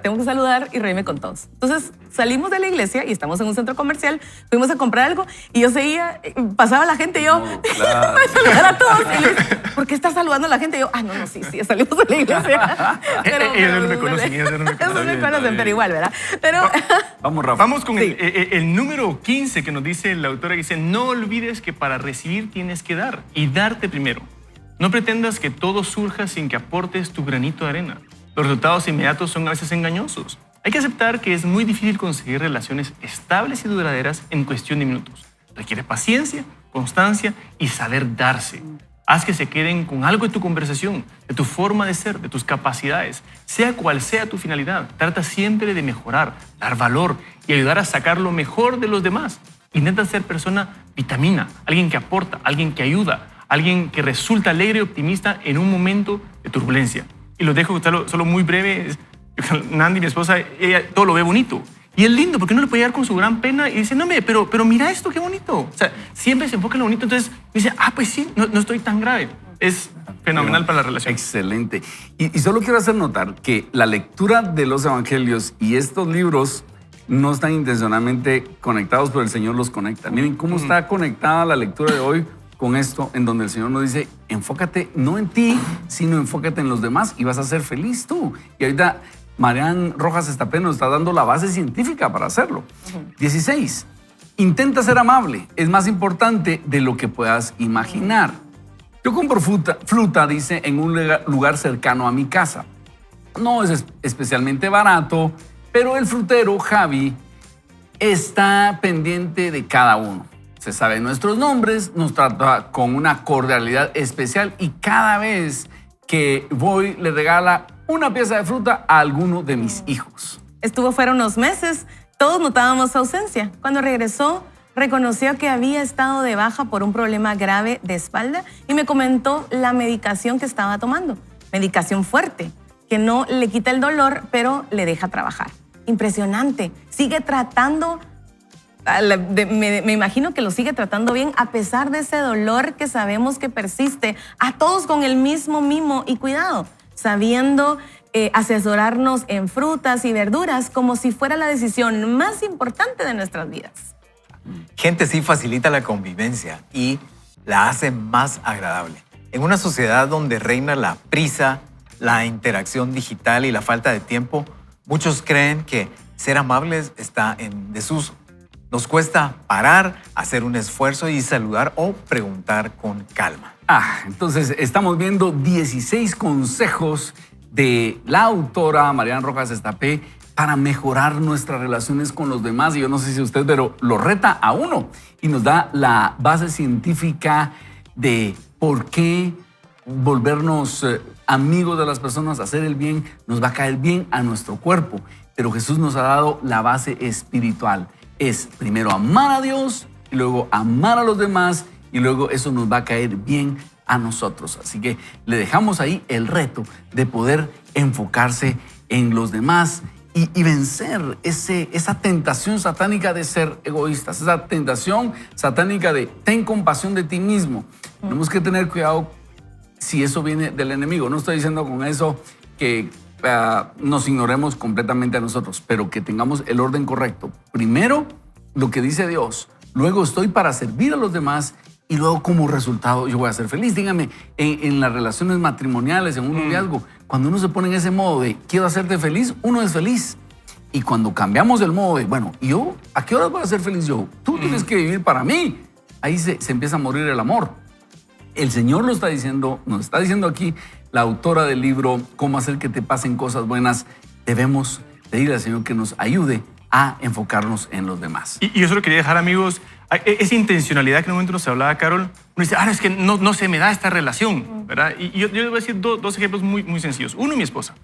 tengo que saludar y reírme con todos. Entonces, salimos de la iglesia y estamos en un centro comercial, fuimos a comprar algo y yo seguía, pasaba la gente y yo, claro. saludar a todos. Y le dice, ¿por qué estás saludando a la gente? Y yo, no, sí, salimos de la iglesia. Ellos no me conocen, ellos no me Ellos no conocen. me conocen, pero igual, ¿verdad? Pero... Vamos, Rafa. Vamos con Sí. el número 15 que nos dice la autora, que dice, no olvides que para recibir tienes que dar y darte primero. No pretendas que todo surja sin que aportes tu granito de arena. Los resultados inmediatos son a veces engañosos. Hay que aceptar que es muy difícil conseguir relaciones estables y duraderas en cuestión de minutos. Requiere paciencia, constancia y saber darse. Haz que se queden con algo de tu conversación, de tu forma de ser, de tus capacidades. Sea cual sea tu finalidad, trata siempre de mejorar, dar valor y ayudar a sacar lo mejor de los demás. Intenta ser persona vitamina, alguien que aporta, alguien que ayuda, alguien que resulta alegre y optimista en un momento de turbulencia. Y lo dejo solo muy breve. Nandi, mi esposa, ella todo lo ve bonito. Y es lindo porque uno le puede llegar con su gran pena y dice, no, pero mira esto, qué bonito. O sea, siempre se enfoca en lo bonito. Entonces dice, pues sí, no estoy tan grave. Es fenomenal para la relación. Excelente. Y solo quiero hacer notar que la lectura de los evangelios y estos libros no están intencionalmente conectados, pero el Señor los conecta. Miren cómo está conectada la lectura de hoy con esto, en donde el Señor nos dice, enfócate no en ti, sino enfócate en los demás y vas a ser feliz tú. Y ahorita Marian Rojas Estapé nos está dando la base científica para hacerlo. 16. Intenta ser amable. Es más importante de lo que puedas imaginar. Yo compro fruta, dice, en un lugar cercano a mi casa. No es especialmente barato, pero el frutero, Javi, está pendiente de cada uno. Se sabe nuestros nombres, nos trata con una cordialidad especial y cada vez que voy le regala una pieza de fruta a alguno de mis hijos. Estuvo fuera unos meses, todos notábamos su ausencia. Cuando regresó, reconoció que había estado de baja por un problema grave de espalda y me comentó la medicación que estaba tomando. Medicación fuerte, que no le quita el dolor, pero le deja trabajar. Impresionante. Sigue tratando, me imagino que lo sigue tratando bien a pesar de ese dolor que sabemos que persiste. A todos con el mismo mimo y cuidado, sabiendo asesorarnos en frutas y verduras como si fuera la decisión más importante de nuestras vidas. Gente sí facilita la convivencia y la hace más agradable. En una sociedad donde reina la prisa, la interacción digital y la falta de tiempo, muchos creen que ser amables está en desuso. Nos cuesta parar, hacer un esfuerzo y saludar o preguntar con calma. Entonces estamos viendo 16 consejos de la autora Marian Rojas Estapé para mejorar nuestras relaciones con los demás. Y yo no sé si usted, pero lo reta a uno y nos da la base científica de por qué volvernos amigos de las personas, hacer el bien, nos va a caer bien a nuestro cuerpo. Pero Jesús nos ha dado la base espiritual. Es primero amar a Dios, y luego amar a los demás, y luego eso nos va a caer bien a nosotros. Así que le dejamos ahí el reto de poder enfocarse en los demás y vencer esa tentación satánica de ser egoístas, esa tentación satánica de ten compasión de ti mismo. Tenemos que tener cuidado si eso viene del enemigo. No estoy diciendo con eso que nos ignoremos completamente a nosotros, pero que tengamos el orden correcto. Primero, lo que dice Dios. Luego estoy para servir a los demás y luego como resultado yo voy a ser feliz. Dígame, en las relaciones matrimoniales, en un noviazgo, cuando uno se pone en ese modo de quiero hacerte feliz, uno es feliz. Y cuando cambiamos el modo de, bueno, ¿yo a qué hora voy a ser feliz yo? Tú tienes que vivir para mí. Ahí se empieza a morir el amor. El Señor lo está diciendo, nos está diciendo aquí la autora del libro Cómo hacer que te pasen cosas buenas. Debemos pedirle al Señor que nos ayude a enfocarnos en los demás. Y yo solo quería dejar, amigos, esa intencionalidad que en un momento nos hablaba Carol. Uno dice, es que no se me da esta relación, ¿verdad? Y yo les voy a decir dos ejemplos muy sencillos. Uno, mi esposa.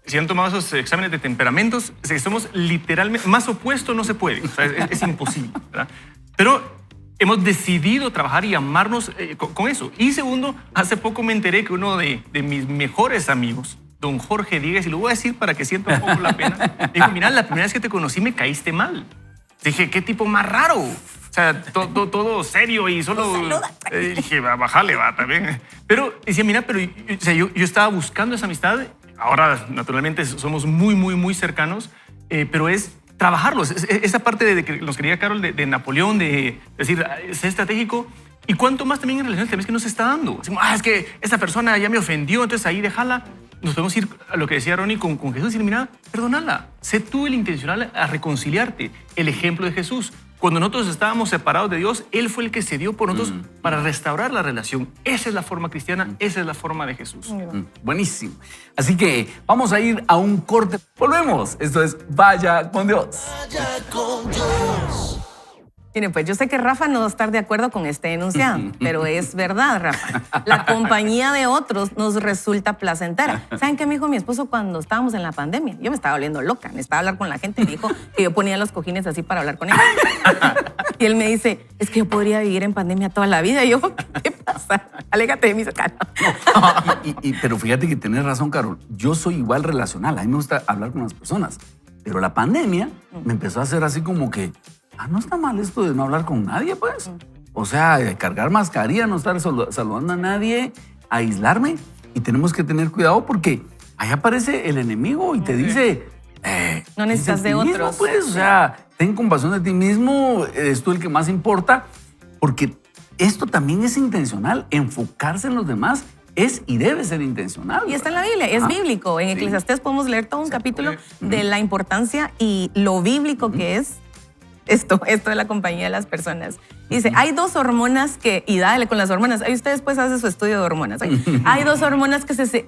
Si han tomado esos exámenes de temperamentos, somos literalmente, más opuestos no se puede. O sea, es imposible, ¿verdad? Pero hemos decidido trabajar y amarnos con eso. Y segundo, hace poco me enteré que uno de mis mejores amigos, don Jorge Díaz, y lo voy a decir para que sienta un poco la pena, dijo, mira, la primera vez que te conocí me caíste mal. Dije, qué tipo más raro. O sea, todo serio y solo... dije, bájale, va, también. Pero decía, mira, pero yo estaba buscando esa amistad. Ahora, naturalmente, somos muy cercanos, pero es trabajarlo. Esa parte de que nos quería Carol de Napoleón, de decir, ser estratégico. Y cuánto más también en relaciones también es que no se está dando. Decimos, es que esa persona ya me ofendió, entonces ahí déjala. Nos podemos ir a lo que decía Ronnie con Jesús y decir, mira, perdónala. Sé tú el intencional a reconciliarte. El ejemplo de Jesús. Cuando nosotros estábamos separados de Dios, Él fue el que se dio por nosotros para restaurar la relación. Esa es la forma cristiana, esa es la forma de Jesús. Buenísimo. Así que vamos a ir a un corte. Volvemos. Esto es Vaya con Dios. Vaya con Dios. Miren, pues yo sé que Rafa no va a estar de acuerdo con este enunciado, pero es verdad, Rafa. La compañía de otros nos resulta placentera. ¿Saben qué me dijo mi esposo cuando estábamos en la pandemia? Yo me estaba volviendo loca, necesitaba hablar con la gente y me dijo que yo ponía los cojines así para hablar con él. Y él me dice, es que yo podría vivir en pandemia toda la vida. Y yo, ¿qué pasa? Alégate de mi cara. Pero fíjate que tenés razón, Carol. Yo soy igual relacional. A mí me gusta hablar con las personas. Pero la pandemia me empezó a hacer así como que, no está mal esto de no hablar con nadie, pues. O sea, cargar mascarilla, no estar saludando a nadie, aislarme. Y tenemos que tener cuidado porque ahí aparece el enemigo y te dice... no necesitas de mismo, otros. Pues, o sea, ten compasión de ti mismo, eres tú el que más importa. Porque esto también es intencional. Enfocarse en los demás es y debe ser intencional. Y está en la Biblia, es bíblico. En Eclesiastés podemos leer todo un capítulo de la importancia y lo bíblico que es esto de la compañía de las personas. Dice, hay dos hormonas que, y dale con las hormonas, ahí ustedes pues hacen su estudio de hormonas. Hay dos hormonas que se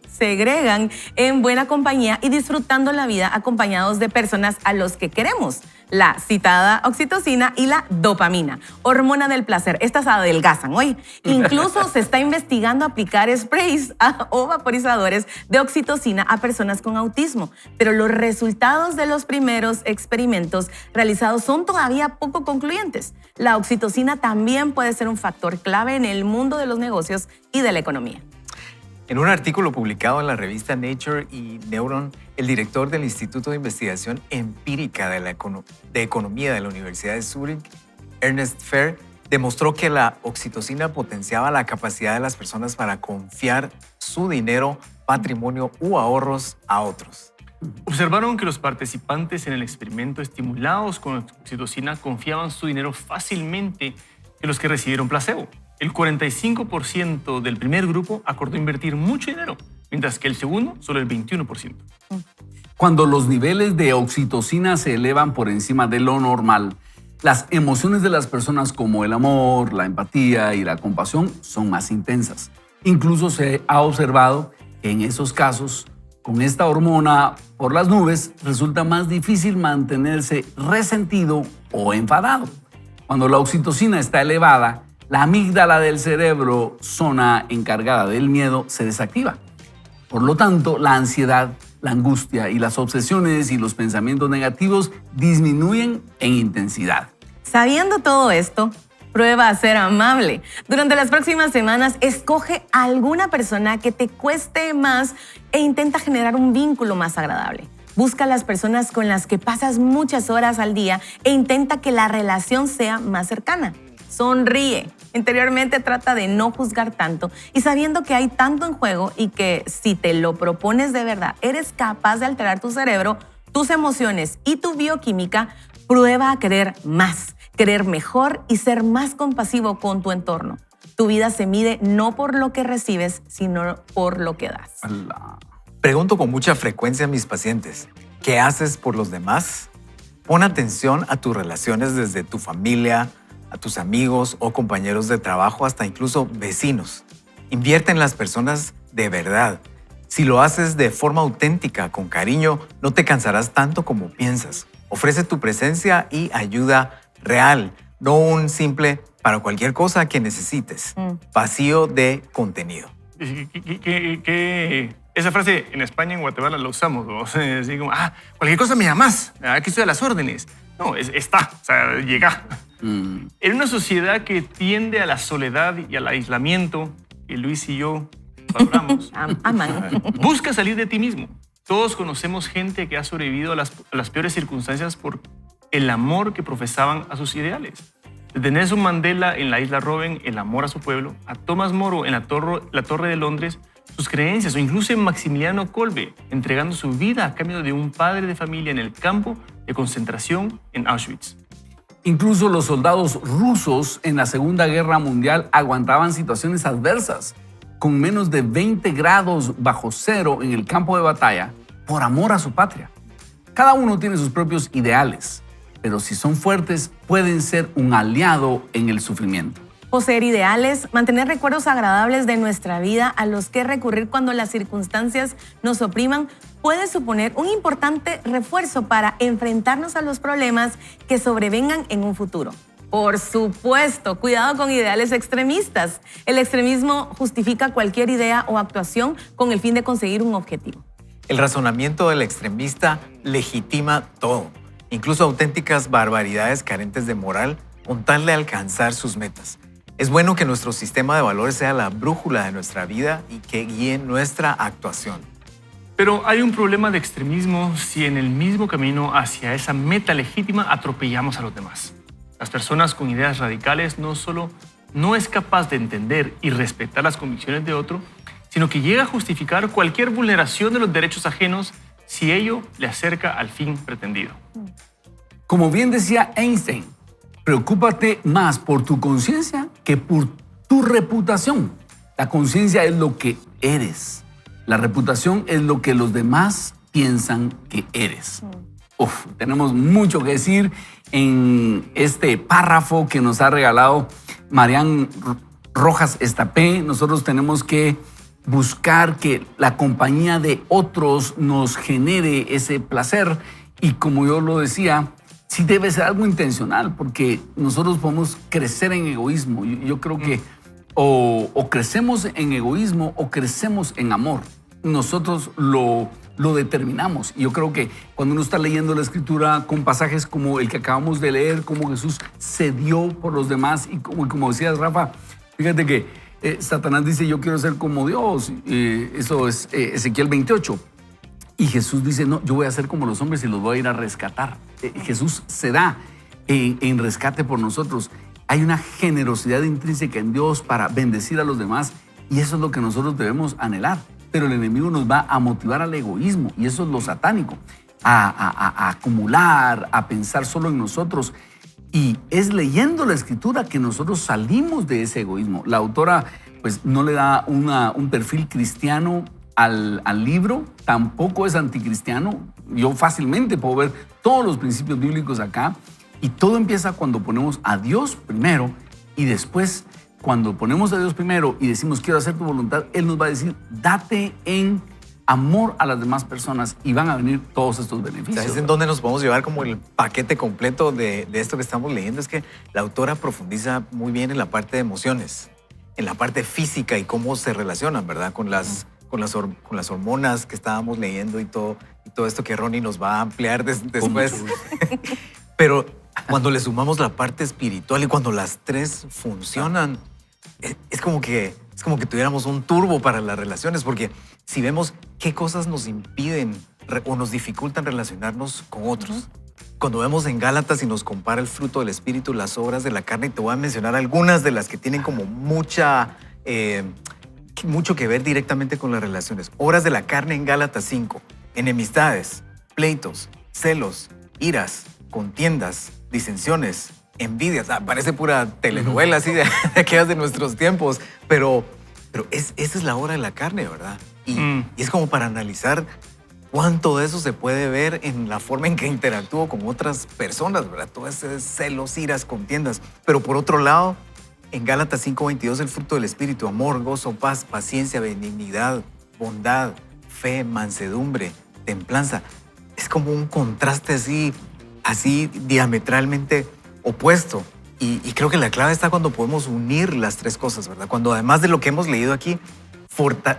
segregan en buena compañía y disfrutando la vida acompañados de personas a los que queremos. La citada oxitocina y la dopamina, hormona del placer. Estas adelgazan, oye. Incluso se está investigando aplicar sprays o vaporizadores de oxitocina a personas con autismo. Pero los resultados de los primeros experimentos realizados son todavía poco concluyentes. La oxitocina también puede ser un factor clave en el mundo de los negocios y de la economía. En un artículo publicado en la revista Nature y Neuron, el director del Instituto de Investigación Empírica de Economía de la Universidad de Zúrich, Ernest Fair, demostró que la oxitocina potenciaba la capacidad de las personas para confiar su dinero patrimonio u ahorros a otros. Observaron que los participantes en el experimento estimulados con oxitocina confiaban su dinero fácilmente que los que recibieron placebo. El 45% del primer grupo acordó invertir mucho dinero, mientras que el segundo solo el 21%. Cuando los niveles de oxitocina se elevan por encima de lo normal, las emociones de las personas como el amor, la empatía y la compasión son más intensas. Incluso se ha observado que en esos casos, con esta hormona por las nubes, resulta más difícil mantenerse resentido o enfadado. Cuando la oxitocina está elevada, la amígdala del cerebro, zona encargada del miedo, se desactiva. Por lo tanto, la ansiedad, la angustia y las obsesiones y los pensamientos negativos disminuyen en intensidad. Sabiendo todo esto, prueba a ser amable. Durante las próximas semanas, escoge a alguna persona que te cueste más e intenta generar un vínculo más agradable. Busca a las personas con las que pasas muchas horas al día e intenta que la relación sea más cercana. Sonríe. Interiormente trata de no juzgar tanto y sabiendo que hay tanto en juego y que si te lo propones de verdad, eres capaz de alterar tu cerebro, tus emociones y tu bioquímica, prueba a querer más, querer mejor y ser más compasivo con tu entorno. Tu vida se mide no por lo que recibes, sino por lo que das. Pregunto con mucha frecuencia a mis pacientes, ¿qué haces por los demás? Pon atención a tus relaciones desde tu familia, a tus amigos o compañeros de trabajo, hasta incluso vecinos. Invierte en las personas de verdad. Si lo haces de forma auténtica, con cariño, no te cansarás tanto como piensas. Ofrece tu presencia y ayuda real, no un simple para cualquier cosa que necesites. Vacío de contenido. Esa frase en España, en Guatemala, la usamos, ¿no? Así como, cualquier cosa me llamas, aquí estoy a las órdenes. No, está, o sea, llega. En una sociedad que tiende a la soledad y al aislamiento, que Luis y yo valoramos, busca salir de ti mismo. Todos conocemos gente que ha sobrevivido a las peores circunstancias por el amor que profesaban a sus ideales. Desde Nelson Mandela en la isla Robben, el amor a su pueblo, a Thomas More en la Torre de Londres, sus creencias, o incluso en Maximiliano Kolbe, entregando su vida a cambio de un padre de familia en el campo de concentración en Auschwitz. Incluso los soldados rusos en la Segunda Guerra Mundial aguantaban situaciones adversas, con menos de 20 grados bajo cero en el campo de batalla, por amor a su patria. Cada uno tiene sus propios ideales, pero si son fuertes, pueden ser un aliado en el sufrimiento. Poseer ideales, mantener recuerdos agradables de nuestra vida a los que recurrir cuando las circunstancias nos opriman, puede suponer un importante refuerzo para enfrentarnos a los problemas que sobrevengan en un futuro. Por supuesto, cuidado con ideales extremistas. El extremismo justifica cualquier idea o actuación con el fin de conseguir un objetivo. El razonamiento del extremista legitima todo, incluso auténticas barbaridades carentes de moral, con tal de alcanzar sus metas. Es bueno que nuestro sistema de valores sea la brújula de nuestra vida y que guíe nuestra actuación. Pero hay un problema de extremismo si en el mismo camino hacia esa meta legítima atropellamos a los demás. Las personas con ideas radicales no solo no es capaz de entender y respetar las convicciones de otro, sino que llega a justificar cualquier vulneración de los derechos ajenos si ello le acerca al fin pretendido. Como bien decía Einstein, preocúpate más por tu conciencia que por tu reputación. La conciencia es lo que eres. La reputación es lo que los demás piensan que eres. Tenemos mucho que decir en este párrafo que nos ha regalado Marian Rojas Estapé. Nosotros tenemos que buscar que la compañía de otros nos genere ese placer y, como yo lo decía, sí debe ser algo intencional, porque nosotros podemos crecer en egoísmo. Yo creo que o crecemos en egoísmo o crecemos en amor. Nosotros lo determinamos. Y yo creo que cuando uno está leyendo la Escritura con pasajes como el que acabamos de leer, como Jesús se dio por los demás, y como decías, Rafa, fíjate que Satanás dice, yo quiero ser como Dios. Eso es Ezequiel 28. Y Jesús dice, no, yo voy a ser como los hombres y los voy a ir a rescatar. Jesús se da en rescate por nosotros. Hay una generosidad intrínseca en Dios para bendecir a los demás, y eso es lo que nosotros debemos anhelar. pero el enemigo nos va a motivar al egoísmo y eso es lo satánico, a acumular, a pensar solo en nosotros. Y es leyendo la escritura que nosotros salimos de ese egoísmo. La autora pues no le da un perfil cristiano al libro, tampoco es anticristiano. Yo fácilmente puedo ver todos los principios bíblicos acá y todo empieza cuando ponemos a Dios primero y después cuando ponemos a Dios primero y decimos quiero hacer tu voluntad, Él nos va a decir date en amor a las demás personas y van a venir todos estos beneficios. ¿Sabes en dónde nos podemos llevar como el paquete completo de esto que estamos leyendo? Es que la autora profundiza muy bien en la parte de emociones, en la parte física y cómo se relacionan, ¿verdad? Con las hormonas que estábamos leyendo y todo esto que Ronnie nos va a ampliar después. Pero cuando le sumamos la parte espiritual y cuando las tres funcionan, es como que tuviéramos un turbo para las relaciones, porque si vemos qué cosas nos impiden o nos dificultan relacionarnos con otros. Cuando vemos en Gálatas y nos compara el fruto del Espíritu, las obras de la carne, y te voy a mencionar algunas de las que tienen como mucho que ver directamente con las relaciones. Obras de la carne en Gálatas 5, enemistades, pleitos, celos, iras, contiendas, disensiones, envidias. Parece pura telenovela así de aquellas de nuestros tiempos, pero esa es la obra de la carne, ¿verdad? Y es como para analizar cuánto de eso se puede ver en la forma en que interactúo con otras personas, ¿verdad? Todo ese celos, iras, contiendas. Pero por otro lado, en Gálatas 5:22, el fruto del Espíritu, amor, gozo, paz, paciencia, benignidad, bondad, fe, mansedumbre, templanza. Es como un contraste así diametralmente opuesto. Y creo que la clave está cuando podemos unir las tres cosas, ¿verdad? Cuando además de lo que hemos leído aquí,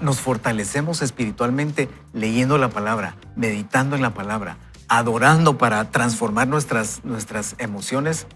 nos fortalecemos espiritualmente leyendo la palabra, meditando en la palabra, adorando para transformar nuestras emociones.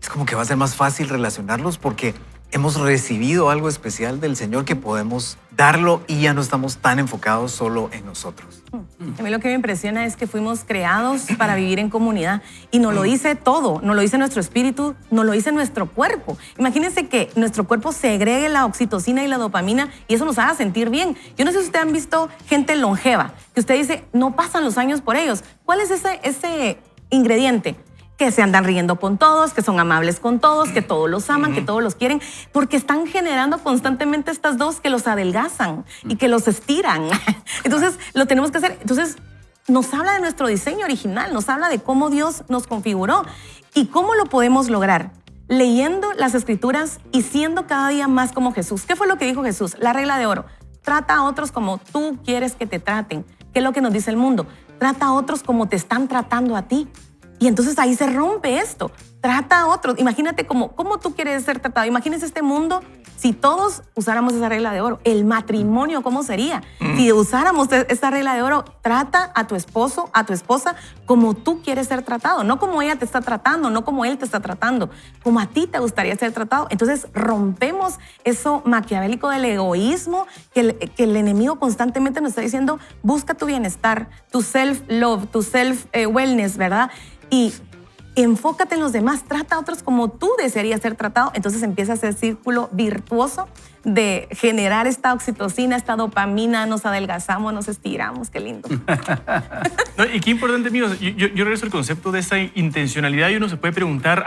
Es como que va a ser más fácil relacionarlos porque hemos recibido algo especial del Señor que podemos darlo y ya no estamos tan enfocados solo en nosotros. A mí lo que me impresiona es que fuimos creados para vivir en comunidad y nos lo dice todo, nos lo dice nuestro espíritu, nos lo dice nuestro cuerpo. Imagínense que nuestro cuerpo segregue la oxitocina y la dopamina y eso nos haga sentir bien. Yo no sé si ustedes han visto gente longeva, que usted dice, no pasan los años por ellos. ¿Cuál es ese ingrediente? Que se andan riendo con todos, que son amables con todos, que todos los aman, que todos los quieren, porque están generando constantemente estas dos que los adelgazan y que los estiran. Entonces, lo tenemos que hacer. Entonces, nos habla de nuestro diseño original, nos habla de cómo Dios nos configuró y cómo lo podemos lograr. Leyendo las Escrituras y siendo cada día más como Jesús. ¿Qué fue lo que dijo Jesús? La regla de oro. Trata a otros como tú quieres que te traten. ¿Qué es lo que nos dice el mundo? Trata a otros como te están tratando a ti. Y entonces ahí se rompe esto. Trata a otros. Imagínate cómo tú quieres ser tratado. Imagínense este mundo si todos usáramos esa regla de oro. El matrimonio, ¿cómo sería? Si usáramos esta regla de oro, trata a tu esposo, a tu esposa, como tú quieres ser tratado. No como ella te está tratando, no como él te está tratando, como a ti te gustaría ser tratado. Entonces rompemos eso maquiavélico del egoísmo que el enemigo constantemente nos está diciendo, busca tu bienestar, tu self-love, tu self-wellness, ¿verdad? Y enfócate en los demás, trata a otros como tú desearías ser tratado. Entonces empieza ese círculo virtuoso de generar esta oxitocina, esta dopamina, nos adelgazamos, nos estiramos, qué lindo. No, y qué importante, amigos, yo regreso al concepto de esa intencionalidad y uno se puede preguntar,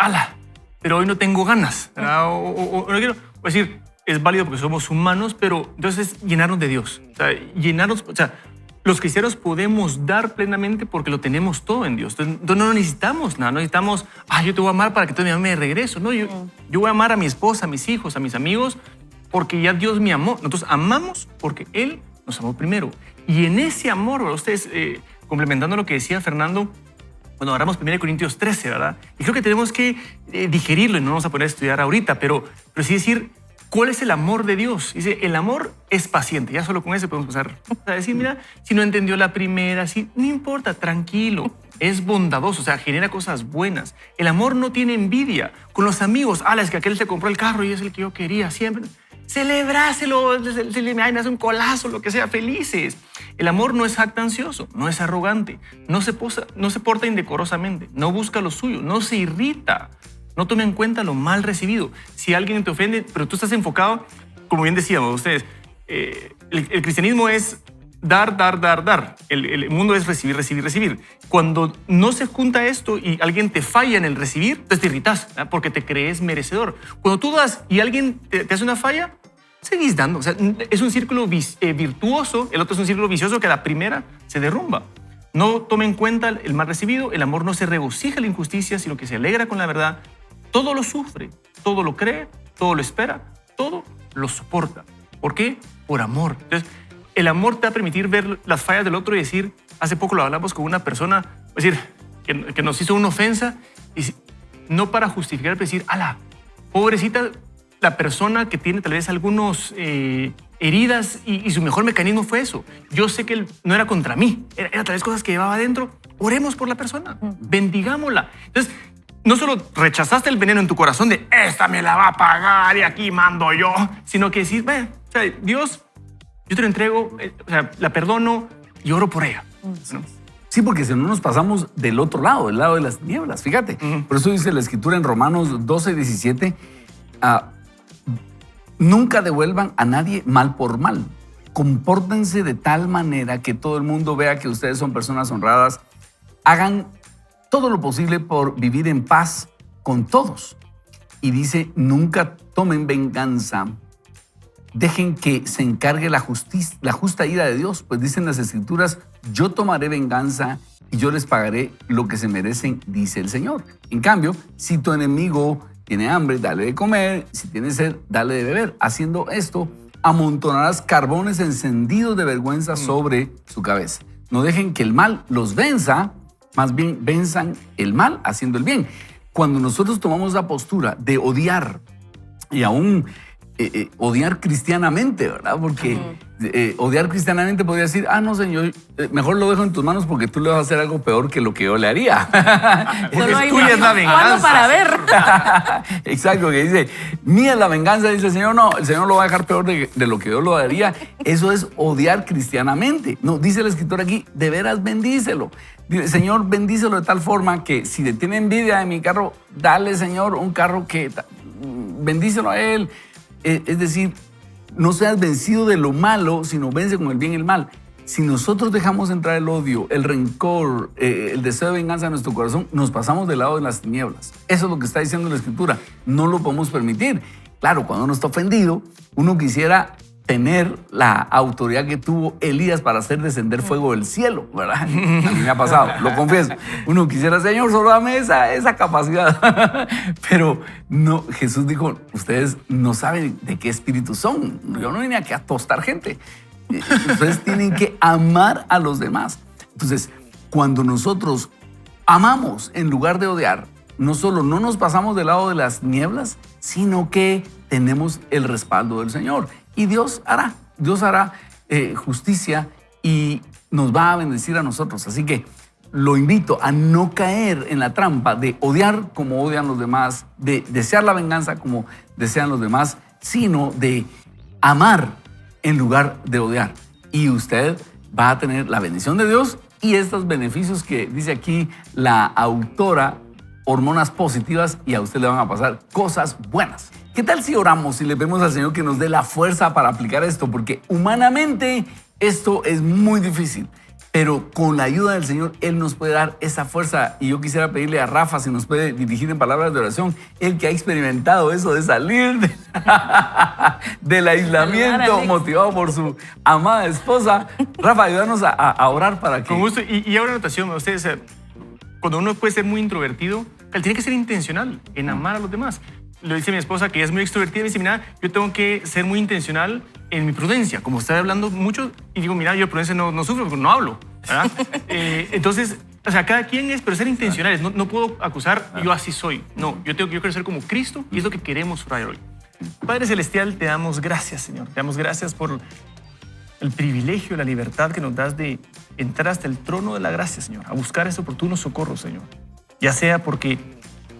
pero hoy no tengo ganas, ¿verdad? O no quiero, o decir, es válido porque somos humanos, pero entonces llenarnos de Dios, los cristianos podemos dar plenamente porque lo tenemos todo en Dios. Entonces no necesitamos nada, no necesitamos, yo te voy a amar para que tú me ames de regreso. No, yo voy a amar a mi esposa, a mis hijos, a mis amigos, porque ya Dios me amó. Nosotros amamos porque Él nos amó primero. Y en ese amor, ¿verdad? Ustedes, complementando lo que decía Fernando, cuando agarramos 1 Corintios 13, ¿verdad? Y creo que tenemos que digerirlo y no vamos a poner a estudiar ahorita, pero sí decir, ¿cuál es el amor de Dios? Dice, el amor es paciente. Ya solo con eso podemos pasar a decir, mira, si no entendió la primera, no importa, tranquilo. Es bondadoso, genera cosas buenas. El amor no tiene envidia. Con los amigos, es que aquel se compró el carro y es el que yo quería siempre. Celebráselo, me hace un colazo, lo que sea, felices. El amor no es jactancioso, no es arrogante, no se porta indecorosamente, no busca lo suyo, no se irrita. No tome en cuenta lo mal recibido. Si alguien te ofende, pero tú estás enfocado, como bien decíamos ustedes, el cristianismo es dar, dar, dar, dar. El mundo es recibir, recibir, recibir. Cuando no se junta esto y alguien te falla en el recibir, entonces te irritas, ¿verdad? Porque te crees merecedor. Cuando tú das y alguien te hace una falla, seguís dando. O sea, es un círculo virtuoso, el otro es un círculo vicioso que a la primera se derrumba. No tome en cuenta el mal recibido, el amor no se regocija en la injusticia, sino que se alegra con la verdad. Todo lo sufre, todo lo cree, todo lo espera, todo lo soporta. ¿Por qué? Por amor. Entonces, el amor te va a permitir ver las fallas del otro y decir, hace poco lo hablamos con una persona, es decir, que nos hizo una ofensa, y no para justificar, pero decir, ala, pobrecita la persona que tiene tal vez algunos heridas y su mejor mecanismo fue eso. Yo sé que él no era contra mí, era tal vez cosas que llevaba adentro. Oremos por la persona, bendigámosla. Entonces, no solo rechazaste el veneno en tu corazón de esta me la va a pagar y aquí mando yo, sino que decís, o sea, Dios, yo te lo entrego, o sea, la perdono y oro por ella. ¿No? Sí, porque si no nos pasamos del otro lado, del lado de las tinieblas, fíjate. Por eso dice la Escritura en Romanos 12, 17, nunca devuelvan a nadie mal por mal. Compórtense de tal manera que todo el mundo vea que ustedes son personas honradas. Hagan todo lo posible por vivir en paz con todos. Y dice, nunca tomen venganza. Dejen que se encargue la justa ira de Dios. Pues dicen las Escrituras, yo tomaré venganza y yo les pagaré lo que se merecen, dice el Señor. En cambio, si tu enemigo tiene hambre, dale de comer. Si tiene sed, dale de beber. Haciendo esto, amontonarás carbones encendidos de vergüenza sobre su cabeza. No dejen que el mal los venza, más bien venzan el mal haciendo el bien. Cuando nosotros tomamos la postura de odiar y aún odiar cristianamente, ¿verdad? Porque odiar cristianamente podría decir, no, Señor, mejor lo dejo en tus manos porque tú le vas a hacer algo peor que lo que yo le haría. Solo hay tuya es la venganza. ¿Cuándo para ver? Exacto, que dice, mía es la venganza, dice el Señor, no, el Señor lo va a dejar peor de lo que yo lo haría. Eso es odiar cristianamente. No, dice el escritor aquí, de veras bendícelo. Dice, Señor, bendícelo de tal forma que si le tiene envidia de mi carro, dale, Señor, un carro que bendícelo a él. Es decir, no seas vencido de lo malo, sino vence con el bien y el mal. Si nosotros dejamos entrar el odio, el rencor, el deseo de venganza en nuestro corazón, nos pasamos del lado de las tinieblas. Eso es lo que está diciendo la Escritura. No lo podemos permitir. Claro, cuando uno está ofendido, uno quisiera tener la autoridad que tuvo Elías para hacer descender fuego del cielo, ¿verdad? A mí me ha pasado, lo confieso. Uno quisiera, Señor, solo dame esa capacidad. Pero no, Jesús dijo, ustedes no saben de qué espíritu son. Yo no vine aquí a tostar gente. Ustedes tienen que amar a los demás. Entonces, cuando nosotros amamos en lugar de odiar, no solo no nos pasamos del lado de las nieblas, sino que tenemos el respaldo del Señor. Y Dios hará justicia y nos va a bendecir a nosotros. Así que lo invito a no caer en la trampa de odiar como odian los demás, de desear la venganza como desean los demás, sino de amar en lugar de odiar. Y usted va a tener la bendición de Dios y estos beneficios que dice aquí la autora, hormonas positivas, y a usted le van a pasar cosas buenas. ¿Qué tal si oramos y le pedimos al Señor que nos dé la fuerza para aplicar esto? Porque humanamente esto es muy difícil, pero con la ayuda del Señor, Él nos puede dar esa fuerza. Y yo quisiera pedirle a Rafa si nos puede dirigir en palabras de oración, él que ha experimentado eso de salir del aislamiento motivado por su amada esposa. Rafa, ayúdanos a orar para que... Con gusto. Y ahora anotación, ustedes, cuando uno puede ser muy introvertido, él tiene que ser intencional en amar a los demás. Lo dice mi esposa, que ella es muy extrovertida, y me dice, mira, yo tengo que ser muy intencional en mi prudencia. Como estoy hablando mucho, y digo, mira, yo prudencia no sufro porque no hablo, ¿verdad? Entonces, o sea, cada quien es, pero ser intencionales. No puedo acusar, yo así soy. No, yo quiero ser como Cristo, y es lo que queremos orar hoy. Padre Celestial, te damos gracias, Señor. Te damos gracias por el privilegio, la libertad que nos das de entrar hasta el trono de la gracia, Señor, a buscar ese oportuno socorro, Señor. Ya sea porque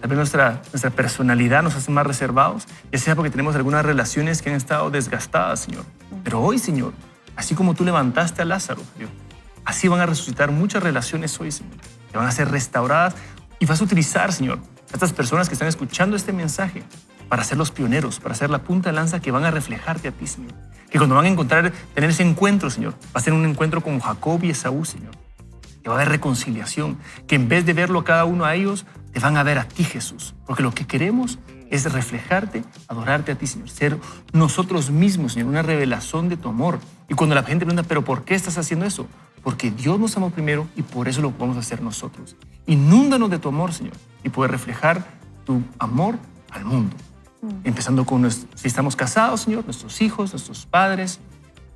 tal vez nuestra personalidad nos hace más reservados, ya sea porque tenemos algunas relaciones que han estado desgastadas, Señor. Pero hoy, Señor, así como tú levantaste a Lázaro, Dios, así van a resucitar muchas relaciones hoy, Señor, que van a ser restauradas, y vas a utilizar, Señor, a estas personas que están escuchando este mensaje para ser los pioneros, para ser la punta de lanza que van a reflejarte a ti, Señor. Que cuando van a tener ese encuentro, Señor, va a ser un encuentro con Jacob y Esaú, Señor. Que va a haber reconciliación, que en vez de verlo a cada uno a ellos, te van a ver a ti, Jesús. Porque lo que queremos es reflejarte, adorarte a ti, Señor. Ser nosotros mismos, Señor, una revelación de tu amor. Y cuando la gente pregunta, ¿pero por qué estás haciendo eso? Porque Dios nos amó primero y por eso lo vamos a hacer nosotros. Inúndanos de tu amor, Señor, y poder reflejar tu amor al mundo. Empezando con, si estamos casados, Señor, nuestros hijos, nuestros padres,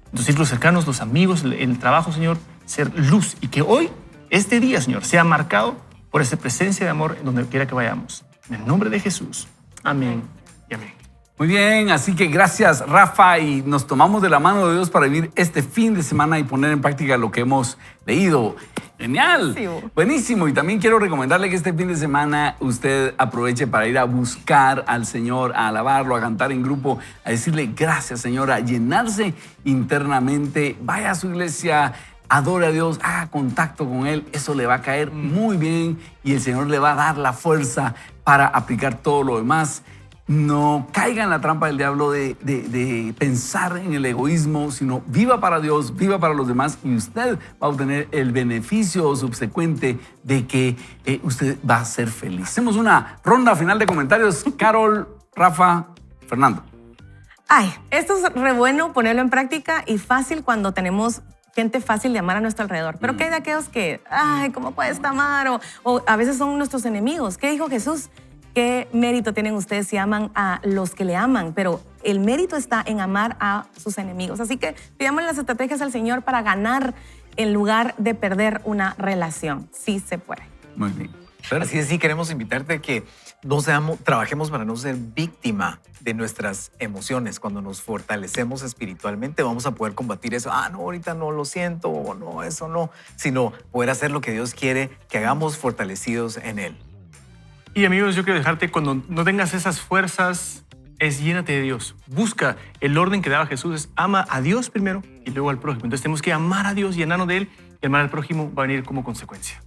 nuestros círculos cercanos, los amigos, el trabajo, Señor, ser luz. Y que hoy, este día, Señor, sea marcado por esa presencia de amor en donde quiera que vayamos. En el nombre de Jesús. Amén y amén. Muy bien, así que gracias, Rafa, y nos tomamos de la mano de Dios para vivir este fin de semana y poner en práctica lo que hemos leído. Genial, buenísimo. Y también quiero recomendarle que este fin de semana usted aproveche para ir a buscar al Señor, a alabarlo, a cantar en grupo, a decirle gracias, Señor, a llenarse internamente. Vaya a su iglesia, adore a Dios, haga contacto con Él. Eso le va a caer muy bien y el Señor le va a dar la fuerza para aplicar todo lo demás. No caiga en la trampa del diablo de pensar en el egoísmo, sino viva para Dios, viva para los demás y usted va a obtener el beneficio subsecuente de que usted va a ser feliz. Hacemos una ronda final de comentarios. Carol, Rafa, Fernando. Ay, esto es re bueno ponerlo en práctica y fácil cuando tenemos gente fácil de amar a nuestro alrededor. Pero ¿qué hay de aquellos que, ay, ¿cómo puedes amar? O a veces son nuestros enemigos. ¿Qué dijo Jesús? ¿Qué mérito tienen ustedes si aman a los que le aman? Pero el mérito está en amar a sus enemigos. Así que pidamos las estrategias al Señor para ganar en lugar de perder una relación. Sí se puede. Muy bien. Así es, sí, queremos invitarte a que trabajemos para no ser víctima de nuestras emociones. Cuando nos fortalecemos espiritualmente, vamos a poder combatir eso. No, ahorita no lo siento, o no, eso no. Sino poder hacer lo que Dios quiere que hagamos fortalecidos en Él. Y amigos, yo quiero dejarte, cuando no tengas esas fuerzas, llénate de Dios. Busca el orden que daba Jesús, es ama a Dios primero y luego al prójimo. Entonces tenemos que amar a Dios, llenarnos de Él, y amar al prójimo va a venir como consecuencia.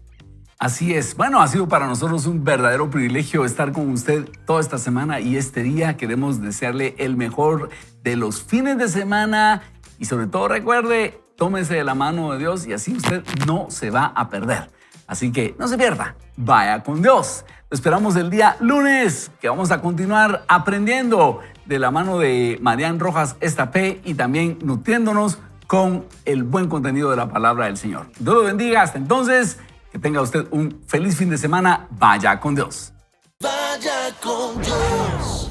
Así es. Bueno, ha sido para nosotros un verdadero privilegio estar con usted toda esta semana y este día. Queremos desearle el mejor de los fines de semana y sobre todo recuerde, tómese de la mano de Dios y así usted no se va a perder. Así que no se pierda, vaya con Dios. Lo esperamos el día lunes, que vamos a continuar aprendiendo de la mano de Marian Rojas Estapé y también nutriéndonos con el buen contenido de la palabra del Señor. Dios lo bendiga. Hasta entonces, que tenga usted un feliz fin de semana. Vaya con Dios. Vaya con Dios.